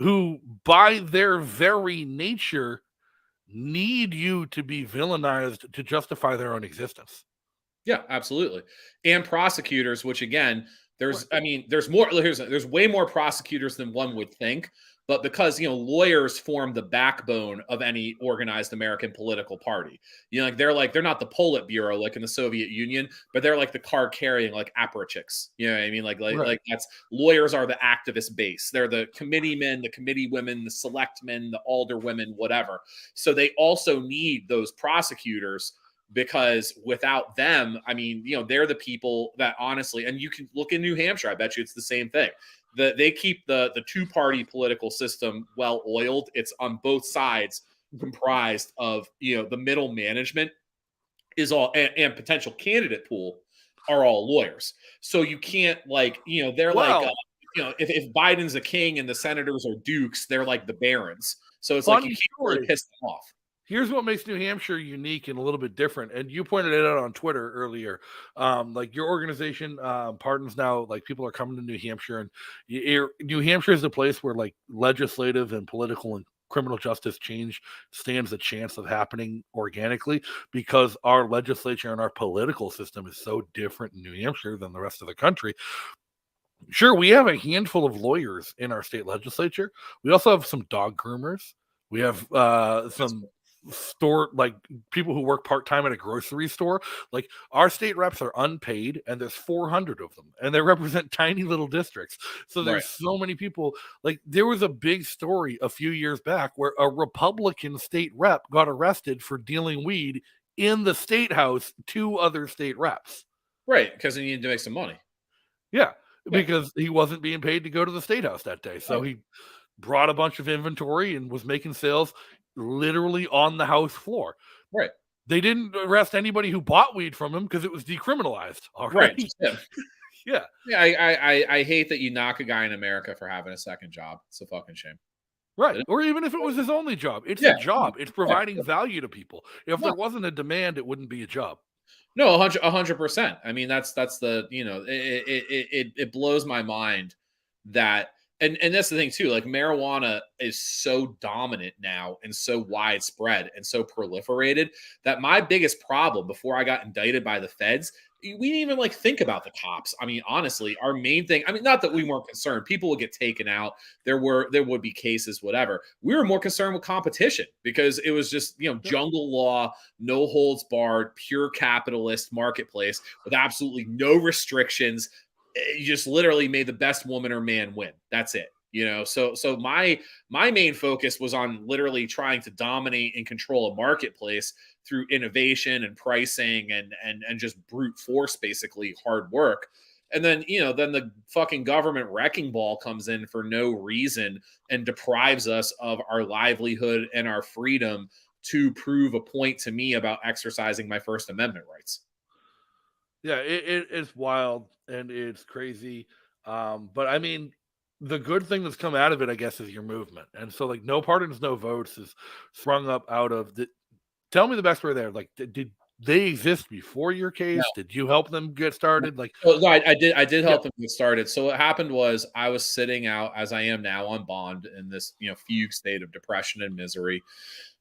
who by their very nature need you to be villainized to justify their own existence. Yeah, absolutely. And prosecutors, which again, there's way more prosecutors than one would think, but because lawyers form the backbone of any organized American political party. They're not the Politburo like in the Soviet Union, but they're like the card carrying like apparatchiks. You know what I mean? Like that's lawyers are the activist base. They're the committeemen, the committee women, the selectmen, the alderwomen, whatever. So they also need those prosecutors, because without them, I mean, they're the people that honestly, and you can look in New Hampshire, I bet you it's the same thing. They keep the two-party political system well oiled. It's on both sides comprised of, the middle management is all and potential candidate pool are all lawyers. So you can't if Biden's a king and the senators are dukes, they're like the barons. So it's like you can't really piss them off. Here's what makes New Hampshire unique and a little bit different. And you pointed it out on Twitter earlier. Like your organization, Pardons Now, like people are coming to New Hampshire, and New Hampshire is a place where like legislative and political and criminal justice change stands a chance of happening organically, because our legislature and our political system is so different in New Hampshire than the rest of the country. Sure, we have a handful of lawyers in our state legislature. We also have some dog groomers. We have some store like people who work part-time at a grocery store. Like our state reps are unpaid, and there's 400 of them, and they represent tiny little districts. So there's so many people. Like there was a big story a few years back where a Republican state rep got arrested for dealing weed in the state house to other state reps. Right, because he needed to make some money. Yeah, because he wasn't being paid to go to the state house that day. So he brought a bunch of inventory and was making sales literally on the house floor. Right. They didn't arrest anybody who bought weed from him because it was decriminalized already. Right. Yeah. I hate that you knock a guy in America for having a second job. It's a fucking shame. Right. Or even if it was his only job. It's a job. It's providing value to people. If there wasn't a demand, it wouldn't be a job. No, 100%. I mean, that's the, it blows my mind that, and that's the thing too, like marijuana is so dominant now and so widespread and so proliferated that my biggest problem before I got indicted by the feds, we didn't even like think about the cops. I mean, honestly, our main thing, I mean, not that we weren't concerned, people would get taken out. There would be cases, whatever. We were more concerned with competition because it was just, jungle law, no holds barred, pure capitalist marketplace with absolutely no restrictions. You just literally made the best woman or man win. That's it. So my main focus was on literally trying to dominate and control a marketplace through innovation and pricing and just brute force, basically hard work. And then, then the fucking government wrecking ball comes in for no reason and deprives us of our livelihood and our freedom to prove a point to me about exercising my First Amendment rights. Yeah, it's wild and it's crazy. But I mean, the good thing that's come out of it, I guess, is your movement. And so like No Pardons, No Votes is sprung up out of the, tell me the best way there. Like, did they exist before your case? No. Did you help them get started? Like, no, I did help them get started. So what happened was I was sitting out, as I am now, on bond in this, fugue state of depression and misery.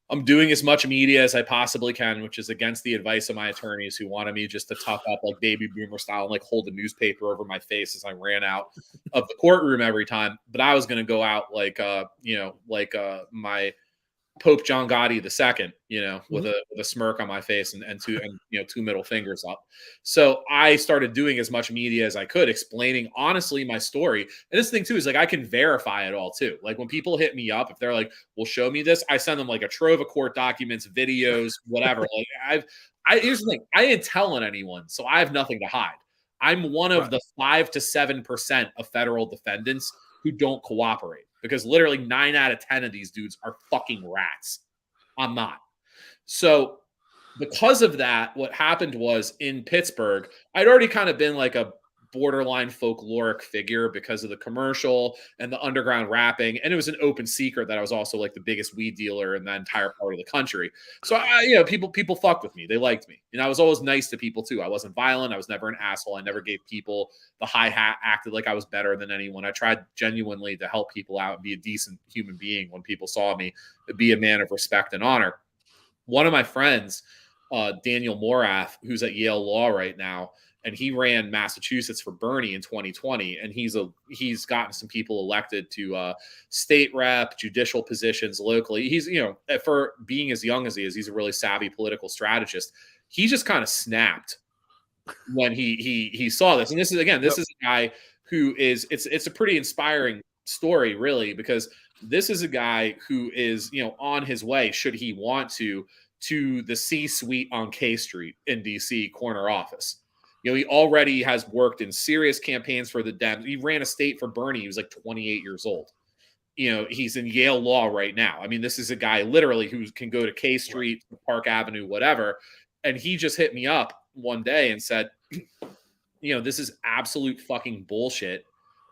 I'm doing as much media as I possibly can, which is against the advice of my attorneys who wanted me just to tuck up like baby boomer style and like hold the newspaper over my face as I ran out of the courtroom every time. But I was going to go out like my Pope John Gotti II, with a smirk on my face and two middle fingers up. So I started doing as much media as I could, explaining honestly my story. And this thing too is like I can verify it all too. Like when people hit me up, if they're like, "Well, show me this," I send them like a trove of court documents, videos, whatever. Like here's the thing: I ain't telling anyone, so I have nothing to hide. I'm one of the 5 to 7% of federal defendants who don't cooperate, because literally 9 out of 10 of these dudes are fucking rats. I'm not. So because of that, what happened was in Pittsburgh, I'd already kind of been like a borderline folkloric figure because of the commercial and the underground rapping. And it was an open secret that I was also like the biggest weed dealer in the entire part of the country. So people fucked with me. They liked me. And I was always nice to people too. I wasn't violent. I was never an asshole. I never gave people the high hat, acted like I was better than anyone. I tried genuinely to help people out and be a decent human being. When people saw me, to be a man of respect and honor. One of my friends, Daniel Morath, who's at Yale Law right now, and he ran Massachusetts for Bernie in 2020, and he's gotten some people elected to state rep, judicial positions locally. He's, for being as young as he is, he's a really savvy political strategist. He just kind of snapped when he saw this. And this is a guy who is, it's a pretty inspiring story, really, because this is a guy who is, on his way, should he want to the C-suite on K Street in DC corner office. He already has worked in serious campaigns for the Dems. He ran a state for Bernie. He was like 28 years old. He's in Yale Law right now. I mean, this is a guy literally who can go to K Street, Park Avenue, whatever. And he just hit me up one day and said, this is absolute fucking bullshit.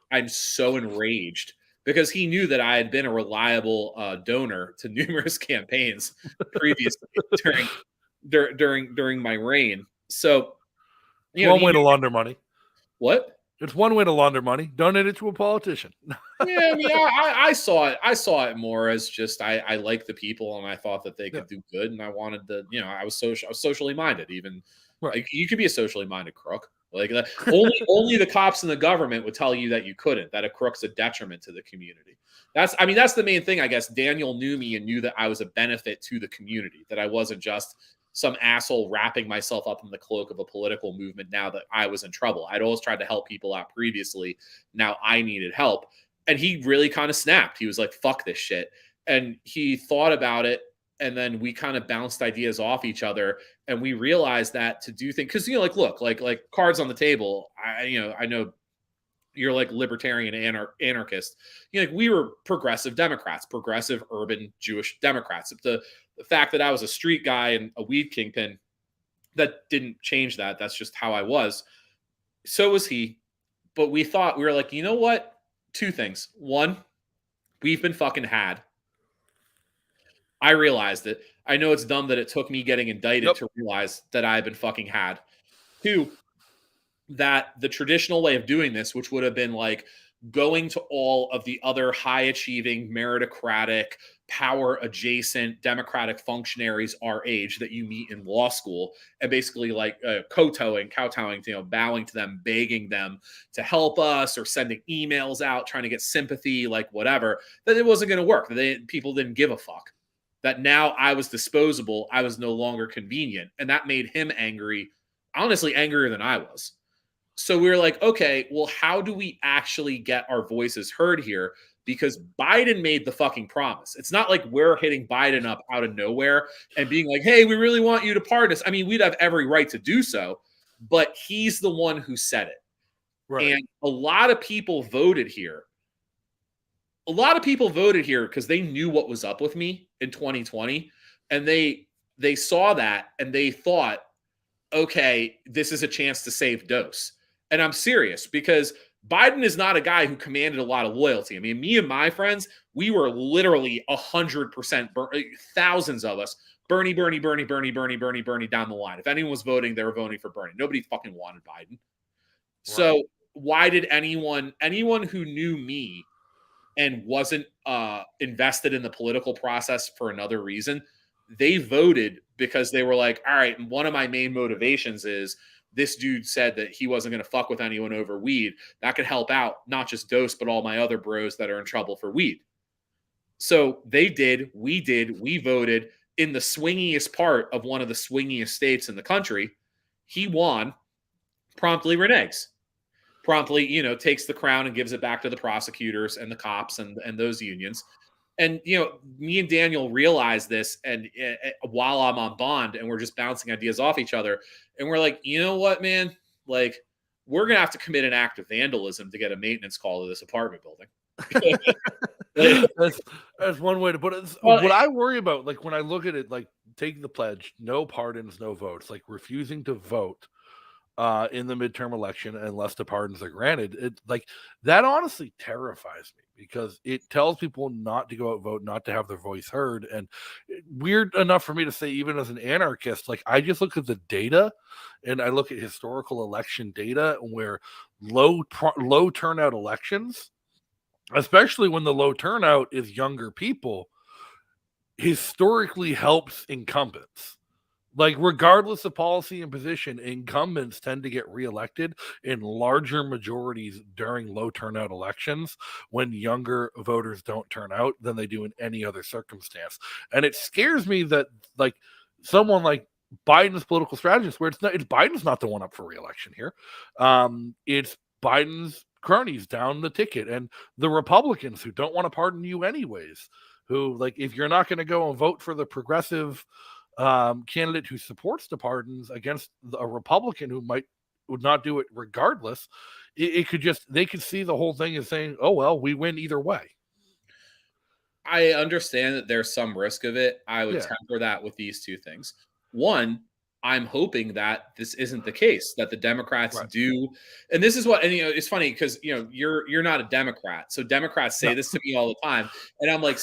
I'm so enraged, because he knew that I had been a reliable donor to numerous campaigns previously during my reign. So, one way to launder money. What? It's one way to launder money. Donate it to a politician. Yeah, I mean, I saw it. I saw it more as just I like the people, and I thought that they could do good, and I wanted to. I was socially minded. Even like you could be a socially minded crook. Like only the cops and the government would tell you that you couldn't. That a crook's a detriment to the community. That's the main thing. I guess Daniel knew me and knew that I was a benefit to the community. That I wasn't just some asshole wrapping myself up in the cloak of a political movement now that I was in trouble. I'd always tried to help people out previously. Now I needed help. And he really kind of snapped. He was like, fuck this shit. And he thought about it. And then we kind of bounced ideas off each other. And we realized that to do things, because, look, like cards on the table. I know you're like libertarian anarchist. We were progressive Democrats, progressive urban Jewish Democrats. The fact that I was a street guy and a weed kingpin, that didn't change that. That's just how I was. So was he. But we were like, you know what? 2 things. 1, we've been fucking had. I realized it. I know it's dumb that it took me getting indicted to realize that I've been fucking had. 2, that the traditional way of doing this, which would have been like going to all of the other high-achieving, meritocratic, power-adjacent Democratic functionaries our age that you meet in law school, and basically like kowtowing, bowing to them, begging them to help us, or sending emails out trying to get sympathy, like whatever, that it wasn't going to work. That people didn't give a fuck. That now I was disposable, I was no longer convenient, and that made him angry, honestly angrier than I was. So we were like, okay, well, how do we actually get our voices heard here? Because Biden made the fucking promise. It's not like we're hitting Biden up out of nowhere and being like, hey, we really want you to pardon us. I mean, we'd have every right to do so, but he's the one who said it. Right. And a lot of people voted here. A lot of people voted here because they knew what was up with me in 2020. And they saw that and they thought, okay, this is a chance to save Dose. And I'm serious, because Biden is not a guy who commanded a lot of loyalty. I mean, me and my friends, we were literally 100%, thousands of us, Bernie down the line. If anyone was voting, they were voting for Bernie. Nobody fucking wanted Biden. Right. So why did anyone who knew me and wasn't invested in the political process for another reason, they voted because they were like, all right, and one of my main motivations is this dude said that he wasn't going to fuck with anyone over weed. That could help out not just Dose, but all my other bros that are in trouble for weed. So they did, we voted in the swingiest part of one of the swingiest states in the country. He won, promptly reneges, promptly, takes the crown and gives it back to the prosecutors and the cops and those unions. And, me and Daniel realized this, and while I'm on bond and we're just bouncing ideas off each other, and we're like, you know what, man, like, we're going to have to commit an act of vandalism to get a maintenance call to this apartment building. That's one way to put it. What I worry about, like, when I look at it, like, taking the pledge, no pardons, no votes, like refusing to vote in the midterm election unless the pardons are granted, it, like, that honestly terrifies me, because it tells people not to go out and vote, not to have their voice heard. And weird enough for me to say, even as an anarchist, like, I just look at the data, and I look at historical election data where low turnout elections, especially when the low turnout is younger people, historically helps incumbents. Like, regardless of policy and position, incumbents tend to get reelected in larger majorities during low turnout elections when younger voters don't turn out than they do in any other circumstance. And it scares me that, like, someone like Biden's political strategist, where it's Biden's not the one up for reelection here. It's Biden's cronies down the ticket, and the Republicans who don't want to pardon you anyways, who, like, if you're not going to go and vote for the progressive candidate who supports the pardons against a Republican who would not do it regardless, it could just, they could see the whole thing as saying, oh, well, we win either way. I understand that there's some risk of it. I would temper that with these two things. One, I'm hoping that this isn't the case, that the Democrats do. And this is what, and it's funny because, you're not a Democrat. So Democrats say this to me all the time. And I'm like,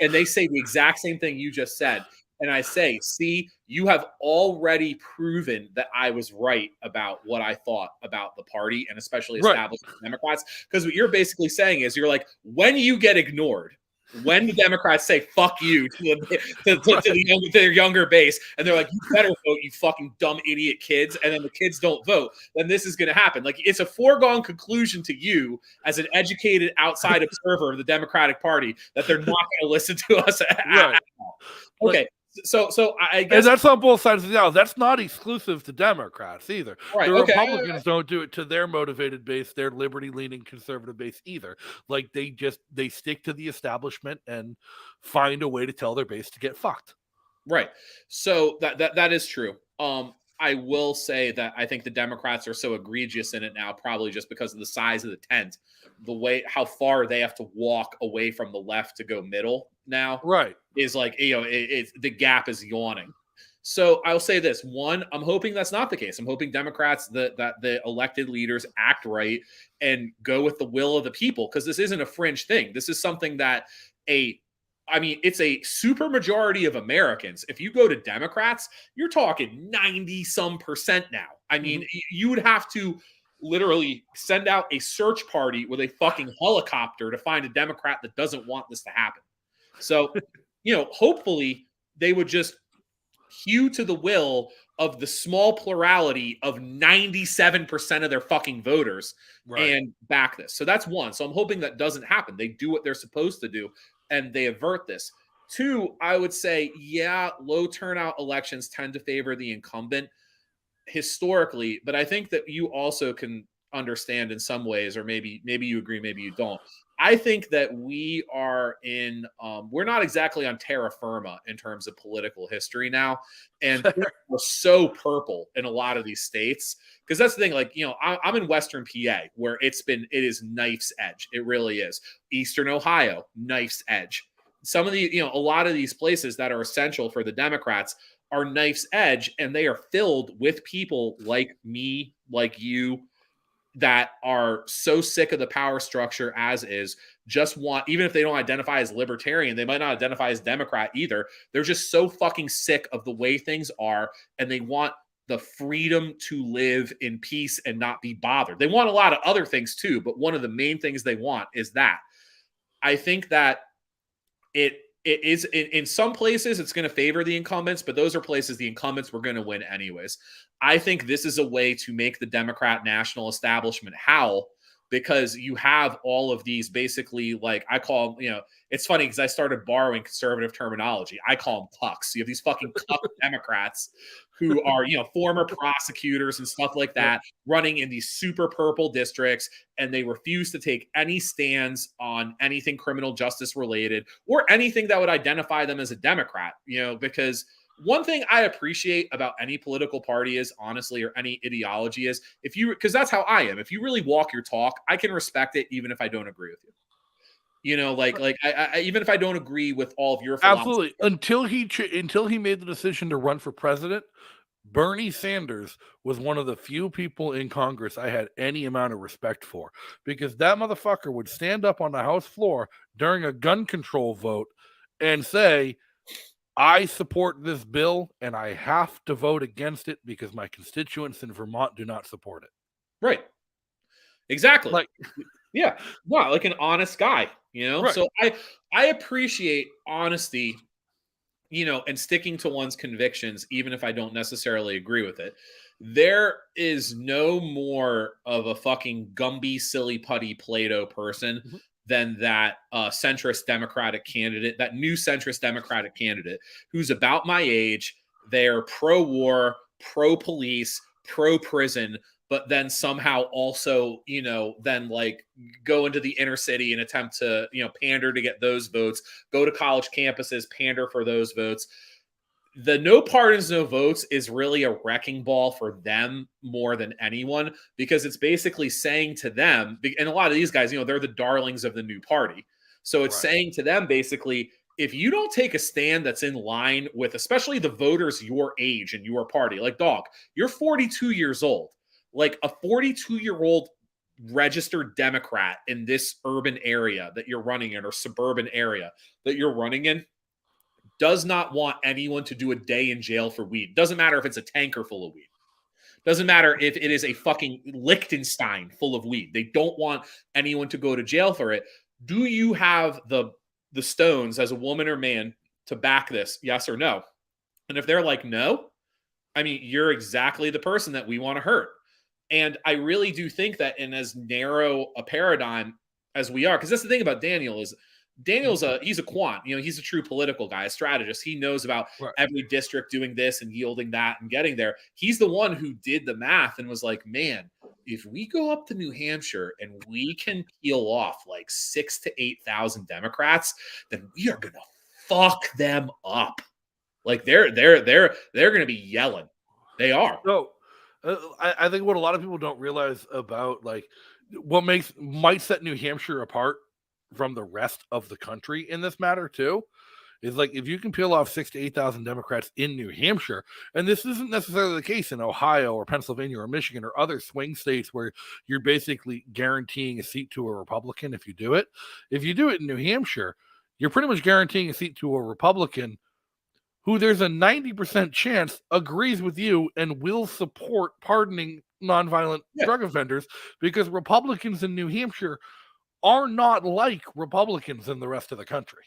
and they say the exact same thing you just said. And I say, see, you have already proven that I was right about what I thought about the party, and especially established Democrats. Because what you're basically saying is, you're like, when you get ignored, when the Democrats say "fuck you" to their younger base, and they're like, "You better vote, you fucking dumb idiot kids," and then the kids don't vote, then this is going to happen. Like, it's a foregone conclusion to you as an educated outside observer of the Democratic Party that they're not going to listen to us at all. Okay. So I guess, and that's on both sides of the aisle. That's not exclusive to Democrats either. Right, the Republicans don't do it to their motivated base, their liberty-leaning conservative base either. Like, they stick to the establishment and find a way to tell their base to get fucked. Right. So that is true. I will say that I think the Democrats are so egregious in it now, probably just because of the size of the tent, the way how far they have to walk away from the left to go middle now. Right. Is like, the gap is yawning. So I'll say this. One, I'm hoping that's not the case. I'm hoping Democrats, that the elected leaders act right and go with the will of the people, because this isn't a fringe thing. This is something that it's a super majority of Americans. If you go to Democrats, you're talking 90-some% now. I mean, you would have to literally send out a search party with a fucking helicopter to find a Democrat that doesn't want this to happen. So, hopefully they would just hew to the will of the small plurality of 97% of their fucking voters and back this. So that's one. So I'm hoping that doesn't happen. They do what they're supposed to do and they avert this. Two, I would say, low turnout elections tend to favor the incumbent historically, but I think that you also can understand in some ways, or maybe you agree, maybe you don't. I think that we are we're not exactly on terra firma in terms of political history now. And we're so purple in a lot of these states. Because that's the thing, like, I'm in Western PA where it is knife's edge. It really is. Eastern Ohio, knife's edge. Some of the, a lot of these places that are essential for the Democrats are knife's edge, and they are filled with people like me, like you, that are so sick of the power structure as is, just want, even if they don't identify as libertarian, they might not identify as Democrat either. They're just so fucking sick of the way things are, and they want the freedom to live in peace and not be bothered. They want a lot of other things too, but one of the main things they want is that. I think that it is in some places it's going to favor the incumbents, but those are places the incumbents were going to win anyways. I think this is a way to make the Democrat national establishment howl because you have all of these basically, like, I call them, it's funny because I started borrowing conservative terminology. I call them cucks. You have these fucking cuck Democrats who are, former prosecutors and stuff like that, running in these super purple districts, and they refuse to take any stands on anything criminal justice related or anything that would identify them as a Democrat, because one thing I appreciate about any political party is, honestly, or any ideology is, because that's how I am. If you really walk your talk, I can respect it even if I don't agree with you. I even if I don't agree with all of your philosophy. Absolutely. Until he made the decision to run for president, Bernie Sanders was one of the few people in Congress I had any amount of respect for, because that motherfucker would stand up on the House floor during a gun control vote and say, I support this bill and I have to vote against it because my constituents in Vermont do not support it. Right. Exactly. Like, yeah. Well, like an honest guy, Right. So I appreciate honesty, and sticking to one's convictions, even if I don't necessarily agree with it. There is no more of a fucking Gumby, silly putty Plato person than that centrist Democratic candidate, that new centrist Democratic candidate who's about my age. They're pro-war, pro-police, pro-prison, but then somehow also, then like go into the inner city and attempt to, pander to get those votes, go to college campuses, pander for those votes. The no pardons, no votes is really a wrecking ball for them more than anyone, because it's basically saying to them, and a lot of these guys, they're the darlings of the new party. So it's saying to them, basically, if you don't take a stand that's in line with, especially the voters your age and your party, like, dog, you're 42 years old. Like, a 42-year-old registered Democrat in this urban area that you're running in, or suburban area that you're running in, does not want anyone to do a day in jail for weed. Doesn't matter if it's a tanker full of weed. Doesn't matter if it is a fucking Liechtenstein full of weed. They don't want anyone to go to jail for it. Do you have the stones as a woman or man to back this? Yes or no? And if they're like, no, I mean, you're exactly the person that we want to hurt. And I really do think that in as narrow a paradigm as we are, because that's the thing about Daniel is, he's a quant, he's a true political guy, a strategist. He knows about every district doing this and yielding that and getting there. He's the one who did the math and was like, man, if we go up to New Hampshire and we can peel off like 6,000 to 8,000 Democrats, then we are going to fuck them up. Like they're going to be yelling. They are. So I think what a lot of people don't realize about, like, what might set New Hampshire apart from the rest of the country in this matter too, is like, if you can peel off 6,000 to 8,000 Democrats in New Hampshire, and this isn't necessarily the case in Ohio or Pennsylvania or Michigan or other swing states where you're basically guaranteeing a seat to a Republican if you do it. If you do it in New Hampshire, you're pretty much guaranteeing a seat to a Republican who there's a 90% chance agrees with you and will support pardoning nonviolent drug offenders, because Republicans in New Hampshire are not like Republicans in the rest of the country.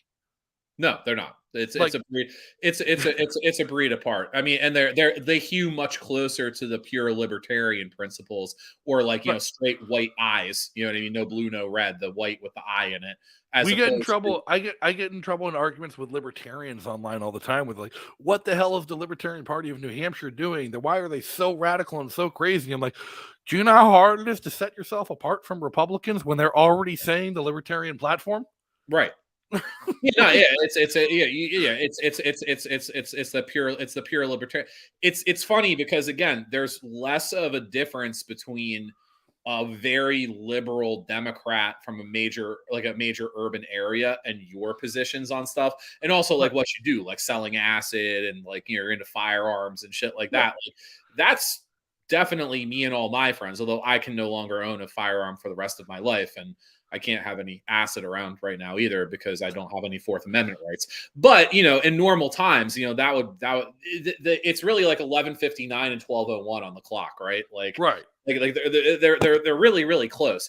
No, they're not. It's a breed. It's a breed apart. I mean, and they hew much closer to the pure libertarian principles, or like, straight white eyes. You know what I mean? No blue, no red. The white with the eye in it. We get in trouble. I get in trouble in arguments with libertarians online all the time with, like, what the hell is the Libertarian Party of New Hampshire doing? Why are they so radical and so crazy? I'm like, do you know how hard it is to set yourself apart from Republicans when they're already saying the libertarian platform? Right. It's the pure libertarian. It's funny because, again, there's less of a difference between a very liberal Democrat from a major urban area and your positions on stuff, and also like what you do, like selling acid and like you're into firearms and shit like that. Like, that's definitely me and all my friends, although I can no longer own a firearm for the rest of my life, and I can't have any acid around right now either because I don't have any Fourth Amendment rights. But, in normal times, it's really like 11:59 and 12:01 on the clock, right? Like, right. Like they're really, really close.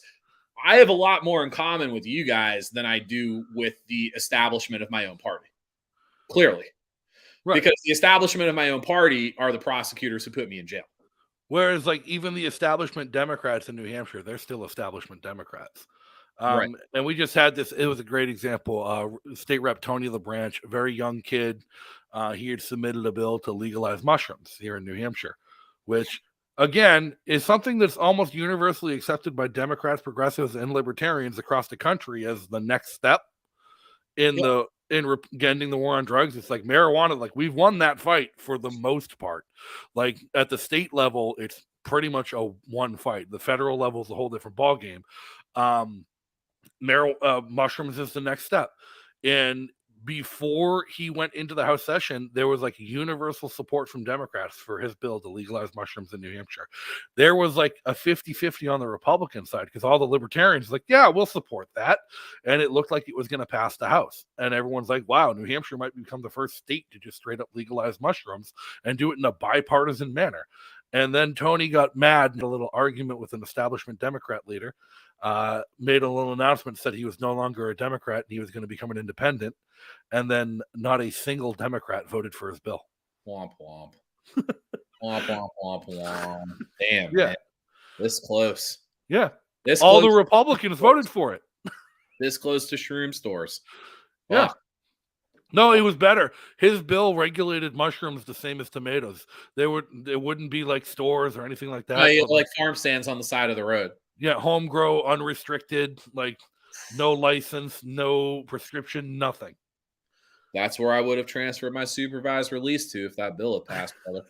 I have a lot more in common with you guys than I do with the establishment of my own party. Clearly. Right. Because the establishment of my own party are the prosecutors who put me in jail. Whereas, like, even the establishment Democrats in New Hampshire, they're still establishment Democrats. Right. And we just had this. It was a great example. State Rep Tony LaBranch, a very young kid, he had submitted a bill to legalize mushrooms here in New Hampshire, which again is something that's almost universally accepted by Democrats, progressives, and libertarians across the country as the next step in ending the war on drugs. It's like marijuana. Like, we've won that fight for the most part. Like, at the state level, it's pretty much a one fight. The federal level is a whole different ballgame. Mushrooms is the next step. And before he went into the House session, there was like universal support from Democrats for his bill to legalize mushrooms in New Hampshire. There was like a 50-50 on the Republican side, because all the libertarians like, yeah, we'll support that. And it looked like it was going to pass the House. And everyone's like, wow, New Hampshire might become the first state to just straight up legalize mushrooms and do it in a bipartisan manner. And then Tony got mad in a little argument with an establishment Democrat leader, made a little announcement, said he was no longer a Democrat and he was going to become an independent. And then not a single Democrat voted for his bill. Womp womp. Womp womp womp womp. Damn, Yeah. man. This close. Yeah. This All close the Republicans voted for it. this close to shroom stores. Yeah. Fuck. No, it was better. His bill regulated mushrooms the same as tomatoes. There wouldn't be like stores or anything like that. Like farm stands on the side of the road. Yeah, home grow, unrestricted, like no license, no prescription, nothing. That's where I would have transferred my supervised release to if that bill had passed, brother.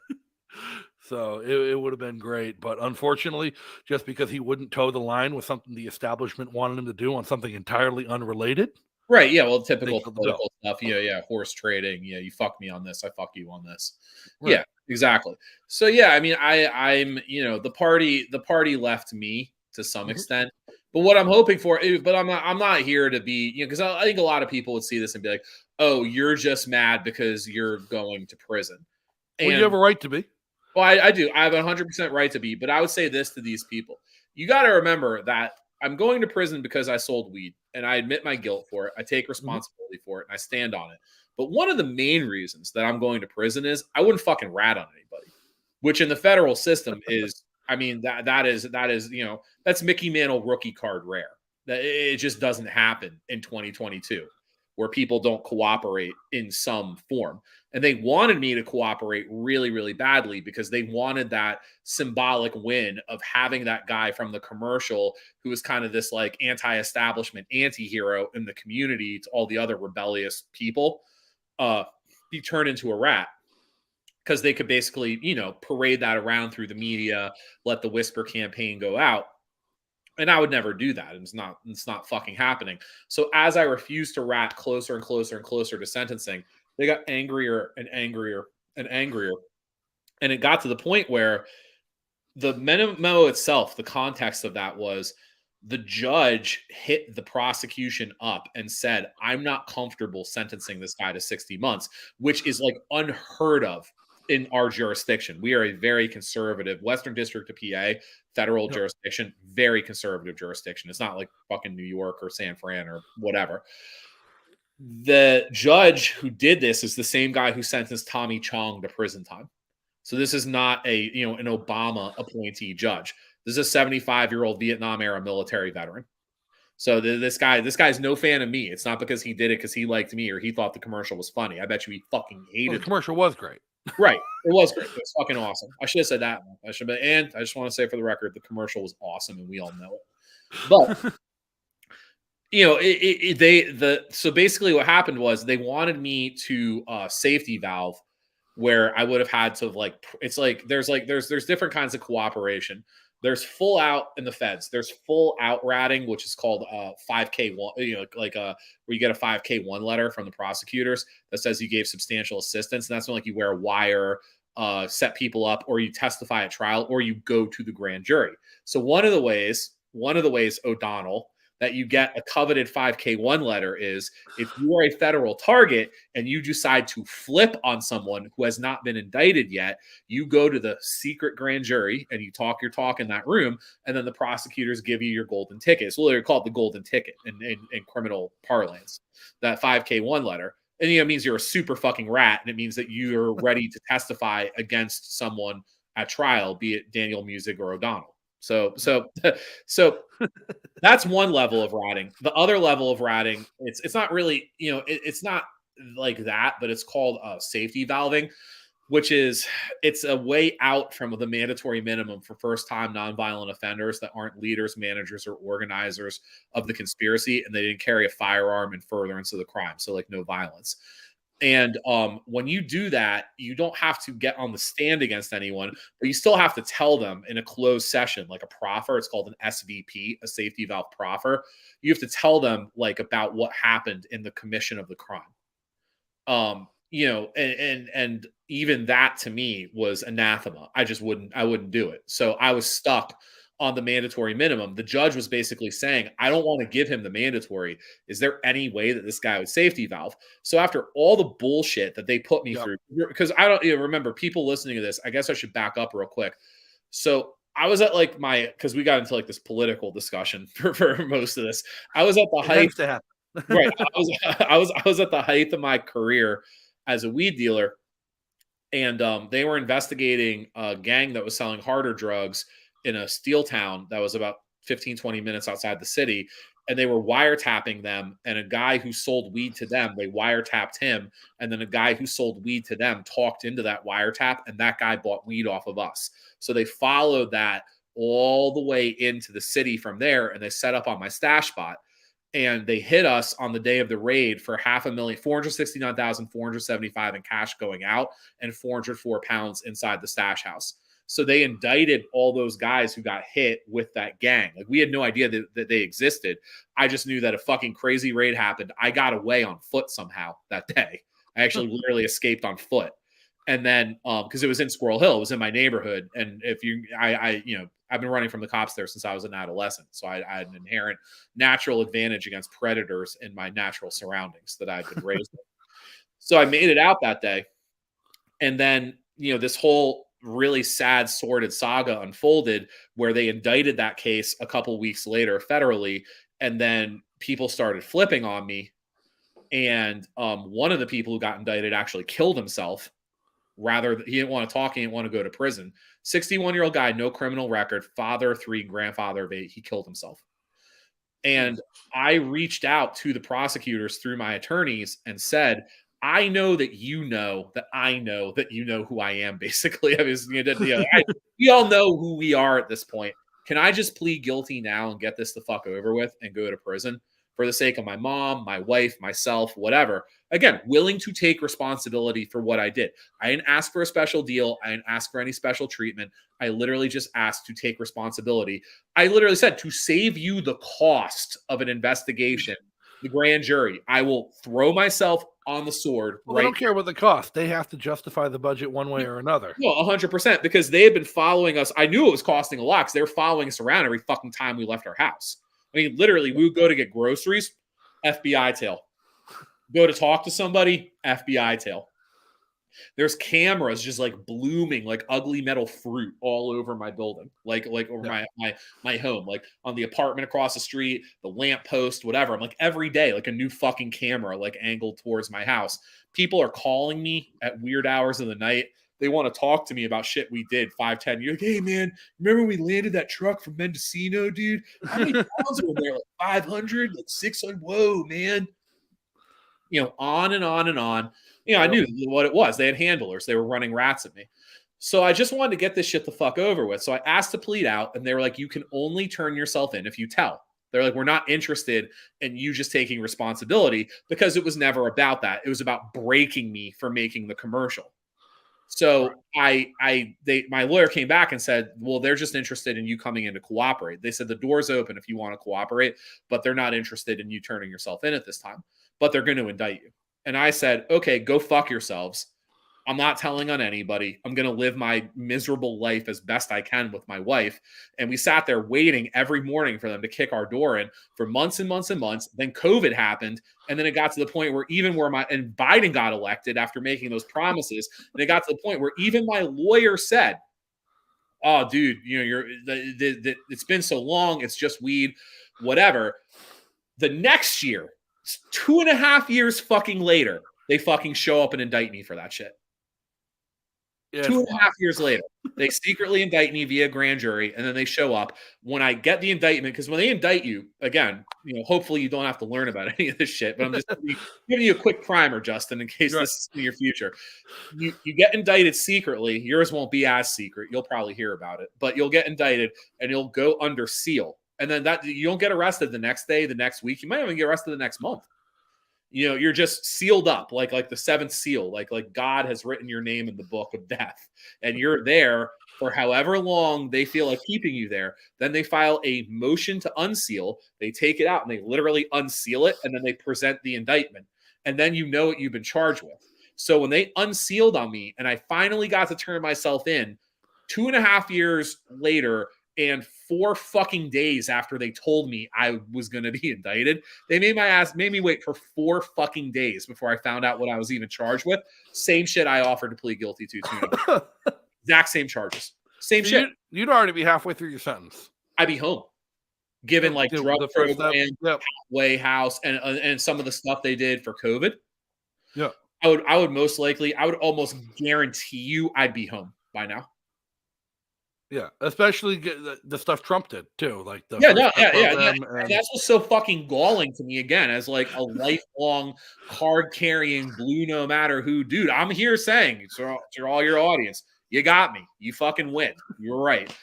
So it would have been great. But unfortunately, just because he wouldn't toe the line with something the establishment wanted him to do on something entirely unrelated. Right, yeah, well, typical They killed the political stuff. Yeah, horse trading. Yeah, you fuck me on this, I fuck you on this. Right. Yeah, exactly. So yeah, I mean, I'm the party left me to some extent. But what I'm hoping for, but I'm not here to be, because I think a lot of people would see this and be like, oh, you're just mad because you're going to prison. And, well, you have a right to be. Well, I do. I have a 100% right to be. But I would say this to these people. You got to remember that I'm going to prison because I sold weed, and I admit my guilt for it. I take responsibility for it, and I stand on it. But one of the main reasons that I'm going to prison is I wouldn't fucking rat on anybody, which in the federal system is, I mean, that is that's Mickey Mantle rookie card rare. That it just doesn't happen in 2022, where people don't cooperate in some form. And they wanted me to cooperate really, really badly because they wanted that symbolic win of having that guy from the commercial who was kind of this like anti-establishment anti-hero in the community to all the other rebellious people be turned into a rat. Because they could basically, parade that around through the media, let the whisper campaign go out. And I would never do that. It's not fucking happening. So as I refused to rat closer and closer and closer to sentencing, they got angrier and angrier and angrier. And it got to the point where the memo itself, the context of that was the judge hit the prosecution up and said, I'm not comfortable sentencing this guy to 60 months, which is like unheard of in our jurisdiction. We are a very conservative Western District of PA, federal jurisdiction, very conservative jurisdiction. It's not like fucking New York or San Fran or whatever. The judge who did this is the same guy who sentenced Tommy Chong to prison time. So this is not an Obama appointee judge. This is a 75-year-old Vietnam era military veteran. So this guy's no fan of me. It's not because he did it because he liked me or he thought the commercial was funny. I bet you he fucking hated the commercial. Was great. Right. It was great. It was fucking awesome. I should have said that. And I just want to say for the record, the commercial was awesome and we all know it. But so basically what happened was they wanted me to safety valve where I would have had to it's like there's different kinds of cooperation. There's full out in the feds. There's full out ratting, which is called 5K1, where you get a 5K1 letter from the prosecutors that says you gave substantial assistance. And that's when you wear a wire, set people up, or you testify at trial, or you go to the grand jury. So one of the ways, O'Donnell, that you get a coveted 5K1 letter is if you are a federal target and you decide to flip on someone who has not been indicted yet, you go to the secret grand jury and you talk your talk in that room, and then the prosecutors give you your golden ticket. It's literally called the golden ticket in criminal parlance, that 5K1 letter. And it means you're a super fucking rat, and it means that you're ready to testify against someone at trial, be it Daniel Muessig or O'Donnell. So that's one level of ratting. The other level of ratting, it's not really, it's not like that, but it's called safety valving, which is it's a way out from the mandatory minimum for first-time nonviolent offenders that aren't leaders, managers, or organizers of the conspiracy, and they didn't carry a firearm in furtherance of the crime. So like no violence. And when you do that, you don't have to get on the stand against anyone, but you still have to tell them in a closed session, like a proffer. It's called an SVP, a safety valve proffer. You have to tell them like about what happened in the commission of the crime. And even that to me was anathema. I wouldn't do it. So I was stuck on the mandatory minimum. The judge was basically saying, I don't want to give him the mandatory. Is there any way that this guy would safety valve? So after all the bullshit that they put me through, because I don't remember people listening to this, I guess I should back up real quick. So I was at like because we got into like this political discussion for most of this. I was at the height. Right. I was at the height of my career as a weed dealer, and they were investigating a gang that was selling harder drugs in a steel town that was about 15, 20 minutes outside the city. And they were wiretapping them. And a guy who sold weed to them, they wiretapped him. And then a guy who sold weed to them talked into that wiretap. And that guy bought weed off of us. So they followed that all the way into the city from there. And they set up on my stash spot. And they hit us on the day of the raid for $500,000, $469,475 in cash going out and 404 pounds inside the stash house. So they indicted all those guys who got hit with that gang. Like we had no idea that they existed. I just knew that a fucking crazy raid happened. I got away on foot somehow that day. I actually literally escaped on foot. And then, because it was in Squirrel Hill, it was in my neighborhood. And if I've been running from the cops there since I was an adolescent. So I had an inherent natural advantage against predators in my natural surroundings that I've been raised in. So I made it out that day. And then, this whole really sad, sordid saga unfolded where they indicted that case a couple weeks later federally. And then people started flipping on me. And one of the people who got indicted actually killed himself. Rather, he didn't want to talk. He didn't want to go to prison. 61-year-old guy, no criminal record, father of 3, grandfather of 8. He killed himself. And I reached out to the prosecutors through my attorneys and said, I know that you know that I know that you know who I am, basically. We all know who we are at this point. Can I just plead guilty now and get this the fuck over with and go to prison for the sake of my mom, my wife, myself, whatever? Again, willing to take responsibility for what I did. I didn't ask for a special deal. I didn't ask for any special treatment. I literally just asked to take responsibility. I literally said, to save you the cost of an investigation, the grand jury, I will throw myself on the sword. Well, they don't care what the cost. They have to justify the budget one way or another. No, 100%, because they had been following us. I knew it was costing a lot because they were following us around every fucking time we left our house. I mean, literally, we would go to get groceries, FBI tail. Go to talk to somebody, FBI tail. There's cameras just like blooming like ugly metal fruit all over my building, like over my home, like on the apartment across the street, the lamp post, whatever. I'm like every day, like a new fucking camera, like angled towards my house. People are calling me at weird hours of the night. They want to talk to me about shit we did 5-10 years. Like, hey man, remember when we landed that truck from Mendocino, dude? How many pounds were there? Like 500, like 600. Whoa, man. On and on and on. I knew what it was. They had handlers. They were running rats at me. So I just wanted to get this shit the fuck over with. So I asked to plead out, and they were like, you can only turn yourself in if you tell. They're like, we're not interested in you just taking responsibility, because it was never about that. It was about breaking me for making the commercial. So my lawyer came back and said, well, they're just interested in you coming in to cooperate. They said the door's open if you want to cooperate, but they're not interested in you turning yourself in at this time, but they're going to indict you. And I said, okay, go fuck yourselves. I'm not telling on anybody. I'm going to live my miserable life as best I can with my wife. And we sat there waiting every morning for them to kick our door in for months and months and months. Then COVID happened. And then it got to the point where and Biden got elected after making those promises. And it got to the point where even my lawyer said, oh, dude, it's been so long. It's just weed, whatever. The next year, 2.5 years fucking later, they fucking show up and indict me for that shit. Yeah, 2.5 years later, they secretly indict me via grand jury, and then they show up. When I get the indictment, because when they indict you, again, hopefully you don't have to learn about any of this shit, but I'm just giving you a quick primer, Justin, in case this is in your future. You get indicted secretly. Yours won't be as secret. You'll probably hear about it, but you'll get indicted, and you'll go under seal. And then that you don't get arrested the next day, the next week. You might even get arrested the next month. You're just sealed up like the seventh seal, like God has written your name in the book of death, and you're there for however long they feel like keeping you there. Then they file a motion to unseal. They take it out and they literally unseal it, and then they present the indictment, and then you know what you've been charged with. So when they unsealed on me, and I finally got to turn myself in, 2.5 years later. And 4 fucking days after they told me I was going to be indicted, they made me wait for 4 fucking days before I found out what I was even charged with. Same shit I offered to plead guilty to. Exact same charges. Same shit. You'd already be halfway through your sentence. I'd be home. Given like drug program, halfway house, and some of the stuff they did for COVID. Yeah. I would almost guarantee you I'd be home by now. Yeah, especially the stuff Trump did too, like the And that's what's so fucking galling to me again, as like a lifelong card carrying blue no matter who dude. I'm here saying to all your audience, you got me. You fucking win. You're right.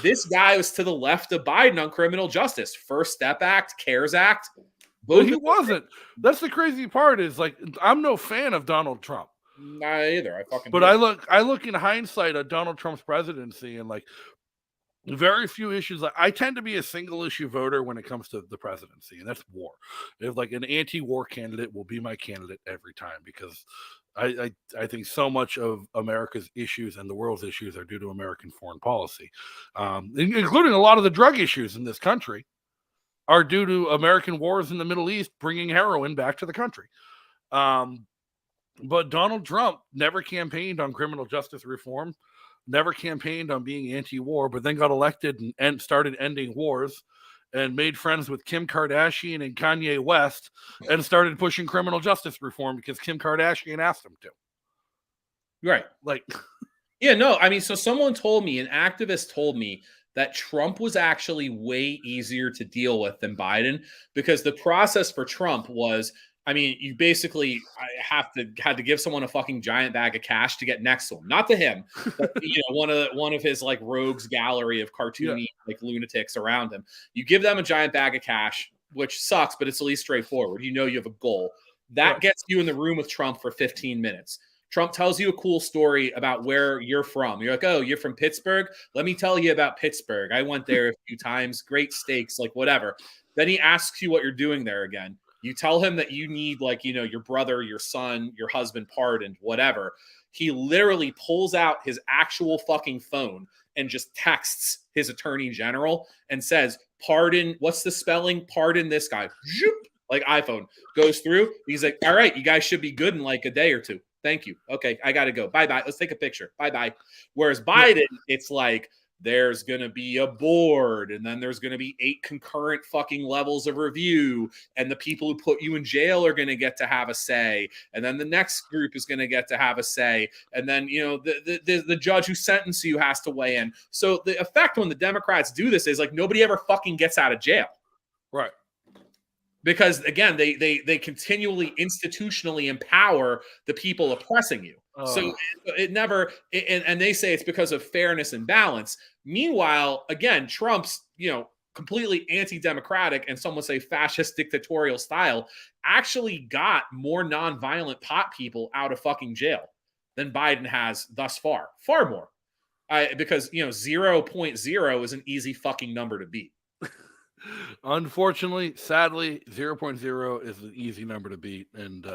This guy was to the left of Biden on criminal justice, First Step Act, CARES Act. But he wasn't. That's the crazy part. Is like I'm no fan of Donald Trump. Not either. But I look in hindsight at Donald Trump's presidency, and like very few issues. Like I tend to be a single issue voter when it comes to the presidency, and that's war. If like an anti-war candidate will be my candidate every time, because I think so much of America's issues and the world's issues are due to American foreign policy, including a lot of the drug issues in this country are due to American wars in the Middle East bringing heroin back to the country. But Donald Trump never campaigned on criminal justice reform, never campaigned on being anti-war, but then got elected and started ending wars and made friends with Kim Kardashian and Kanye West and started pushing criminal justice reform because Kim Kardashian asked him to. Right. Like, yeah, no, I mean, so someone told me, an activist told me that Trump was actually way easier to deal with than Biden, because the process for Trump was, I mean, you basically had to give someone a fucking giant bag of cash to get next to him, not to him, but one of his like rogues gallery of cartoony like lunatics around him. You give them a giant bag of cash, which sucks, but it's at least straightforward. You have a goal that gets you in the room with Trump for 15 minutes. Trump tells you a cool story about where you're from. You're like, oh, you're from Pittsburgh? Let me tell you about Pittsburgh. I went there a few times. Great steaks, like whatever. Then he asks you what you're doing there again. You tell him that you need, like, your brother, your son, your husband pardoned, whatever. He literally pulls out his actual fucking phone and just texts his attorney general and says, pardon, what's the spelling? Pardon this guy. Like iPhone. Goes through. He's like, all right, you guys should be good in like a day or two. Thank you. Okay, I got to go. Bye-bye. Let's take a picture. Bye-bye. Whereas Biden, it's like, there's going to be a board, and then there's going to be 8 concurrent fucking levels of review, and the people who put you in jail are going to get to have a say, and then the next group is going to get to have a say, and then, the judge who sentenced you has to weigh in. So the effect when the Democrats do this is like nobody ever fucking gets out of jail. Right. Because, again, they continually institutionally empower the people oppressing you. So it never – and they say it's because of fairness and balance. Meanwhile, again, Trump's, completely anti-democratic and some would say fascist dictatorial style actually got more nonviolent pot people out of fucking jail than Biden has thus far. Far more. Because, 0.0 is an easy fucking number to beat. Unfortunately, sadly, 0.0 is an easy number to beat. And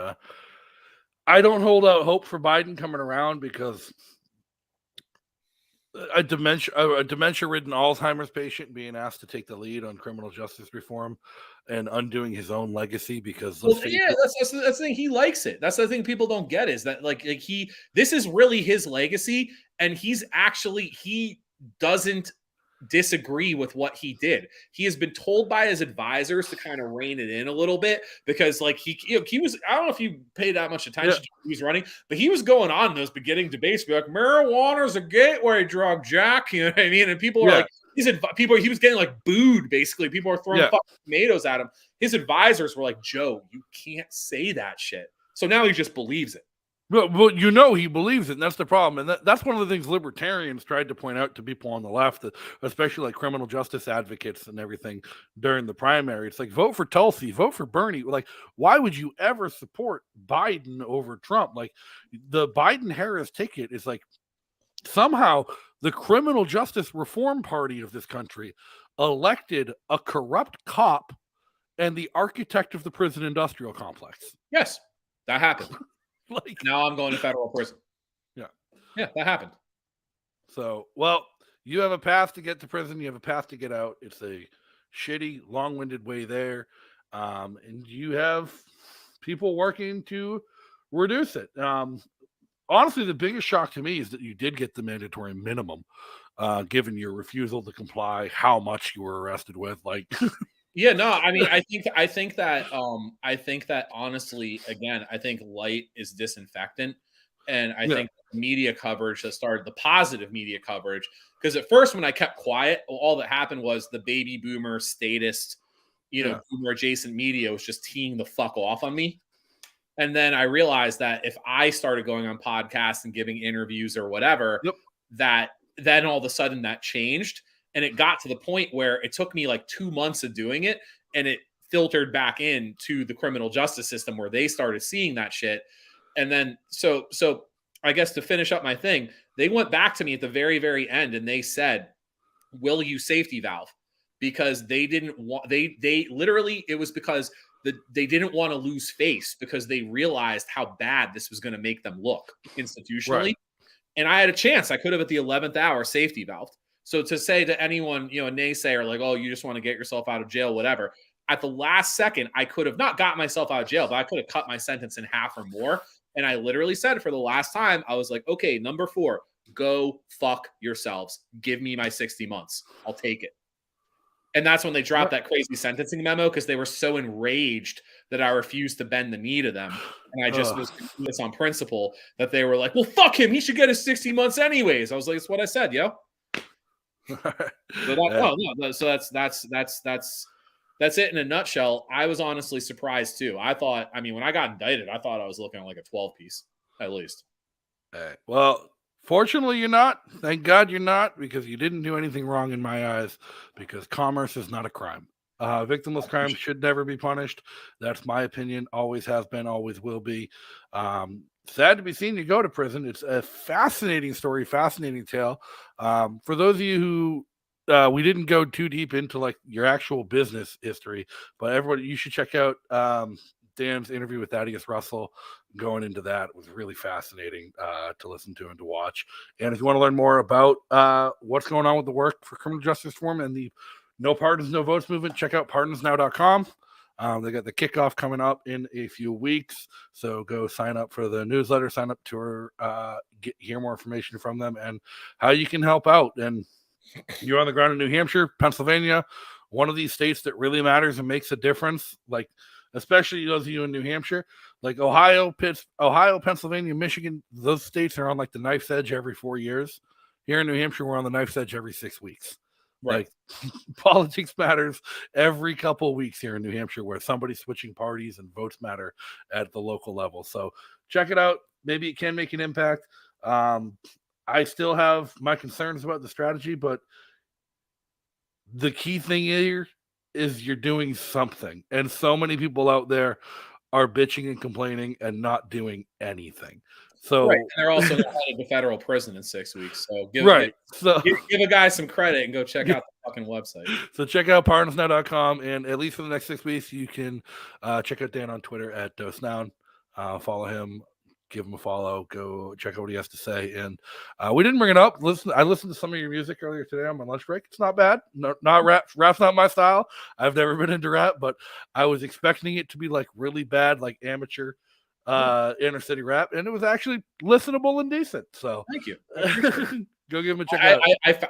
I don't hold out hope for Biden coming around, because a dementia-ridden Alzheimer's patient being asked to take the lead on criminal justice reform and undoing his own legacy, because that's the thing. He likes it. That's the thing people don't get, is that this is really his legacy, and he doesn't disagree with what he did. He has been told by his advisors to kind of rein it in a little bit because like he was, I don't know if you paid that much attention to who he was running, but he was going on in those beginning debates, be like, marijuana is a gateway drug, Jack. You know what I mean? And people are like, he was getting like booed, basically. People are throwing fucking tomatoes at him. His advisors were like, Joe, you can't say that shit. So now he just believes it. Well, you know he believes it, and that's the problem. And that's one of the things libertarians tried to point out to people on the left, especially like criminal justice advocates and everything during the primary. It's like, vote for Tulsi, vote for Bernie. Like, why would you ever support Biden over Trump? Like, the Biden-Harris ticket is like, somehow the criminal justice reform party of this country elected a corrupt cop and the architect of the prison industrial complex. Yes, that happened. Like, now I'm going to federal prison. Yeah, that happened. So, well, you have a path to get to prison. You have a path to get out. It's a shitty, long-winded way there, and you have people working to reduce it. Honestly, the biggest shock to me is that you did get the mandatory minimum, given your refusal to comply, how much you were arrested with. Like, yeah, no, I mean, I think that honestly, again, I think light is disinfectant, and I think media coverage that started the positive media coverage, because at first when I kept quiet, all that happened was the baby boomer statist, boomer adjacent media was just teeing the fuck off on me. And then I realized that if I started going on podcasts and giving interviews or whatever, that then all of a sudden that changed. And it got to the point where it took me like 2 months of doing it, and it filtered back into the criminal justice system where they started seeing that shit. And then, so I guess to finish up my thing, they went back to me at the very, very end and they said, will you safety valve? Because they didn't want, they literally, it was because they didn't want to lose face, because they realized how bad this was going to make them look institutionally. Right. And I had a chance. I could have at the 11th hour safety valved. So to say to anyone, a naysayer, like, oh, you just want to get yourself out of jail, whatever, at the last second, I could have not got myself out of jail, but I could have cut my sentence in half or more. And I literally said for the last time, I was like, okay, number 4, go fuck yourselves. Give me my 60 months. I'll take it. And that's when they dropped that crazy sentencing memo, because they were so enraged that I refused to bend the knee to them. And I just was doing this on principle, that they were like, well, fuck him. He should get his 60 months anyways. I was like, that's what I said, yo. So that's it in a nutshell. I was honestly surprised too. When I got indicted, I thought I was looking at like a 12-piece at least. Well, fortunately you're not. Thank God you're not, because you didn't do anything wrong in my eyes, because commerce is not a crime. Victimless crime should never be punished. That's my opinion. Always has been, always will be. Sad to be seen you go to prison. It's a fascinating story, fascinating tale. For those of you who we didn't go too deep into like your actual business history, but everybody, you should check out Dan's interview with Thaddeus Russell. Going into that, it was really fascinating to listen to and to watch. And if you want to learn more about what's going on with the work for criminal justice reform and the No Pardons, No Votes movement, check out pardonsnow.com. They got the kickoff coming up in a few weeks, so go sign up for the newsletter, sign up to hear more information from them and how you can help out. And you're on the ground in New Hampshire, Pennsylvania, one of these states that really matters and makes a difference, like especially those of you in New Hampshire, like Ohio, Pennsylvania, Michigan, those states are on like the knife's edge every 4 years. Here in New Hampshire, we're on the knife's edge every 6 weeks. Right. Like politics matters every couple of weeks here in New Hampshire, where somebody's switching parties and votes matter at the local level. So check it out. Maybe it can make an impact. I still have my concerns about the strategy, but the key thing here is you're doing something. And so many people out there are bitching and complaining and not doing anything. So and they're also headed to federal prison in 6 weeks. So give a guy some credit and go check out the fucking website. So check out pardonsnow.com, and at least for the next 6 weeks, you can check out Dan on Twitter at DoseNown. Follow him, give him a follow, go check out what he has to say. And we didn't bring it up. I listened to some of your music earlier today on my lunch break. It's not bad. Not rap. Rap's not my style. I've never been into rap, but I was expecting it to be like really bad, like amateur inner city rap, and it was actually listenable and decent. So thank you. Go give him a check out.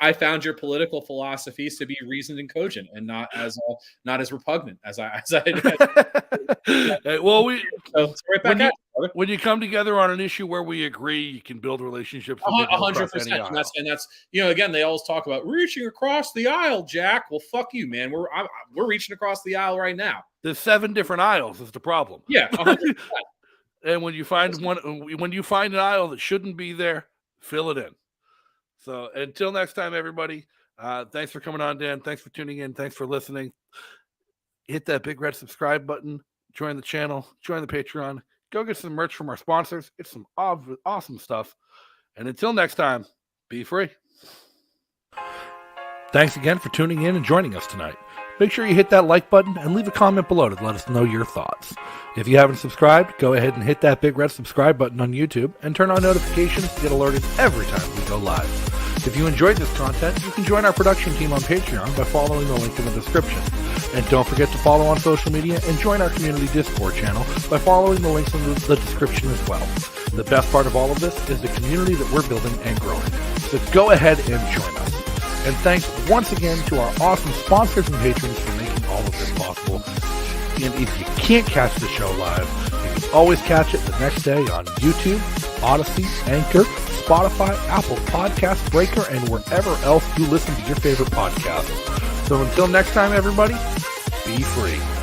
I found your political philosophies to be reasoned and cogent, and not as repugnant as I. Well, when you come together on an issue where we agree, you can build relationships. 100%, and that's again, they always talk about reaching across the aisle, Jack. Well, fuck you, man. We're reaching across the aisle right now. There's 7 different aisles. Is the problem? Yeah, 100%. And when you find an aisle that shouldn't be there, fill it in. So until next time, everybody, thanks for coming on, Dan. Thanks for tuning in. Thanks for listening. Hit that big red subscribe button. Join the channel. Join the Patreon. Go get some merch from our sponsors. It's some awesome stuff. And until next time, be free. Thanks again for tuning in and joining us tonight. Make sure you hit that like button and leave a comment below to let us know your thoughts. If you haven't subscribed, go ahead and hit that big red subscribe button on YouTube and turn on notifications to get alerted every time we go live. If you enjoyed this content, you can join our production team on Patreon by following the link in the description. And don't forget to follow on social media and join our community Discord channel by following the links in the description as well. The best part of all of this is the community that we're building and growing. So go ahead and join us. And thanks once again to our awesome sponsors and patrons for making all of this possible. And if you can't catch the show live, you can always catch it the next day on YouTube, Odyssey, Anchor, Spotify, Apple Podcast, Breaker, and wherever else you listen to your favorite podcasts. So until next time, everybody, be free.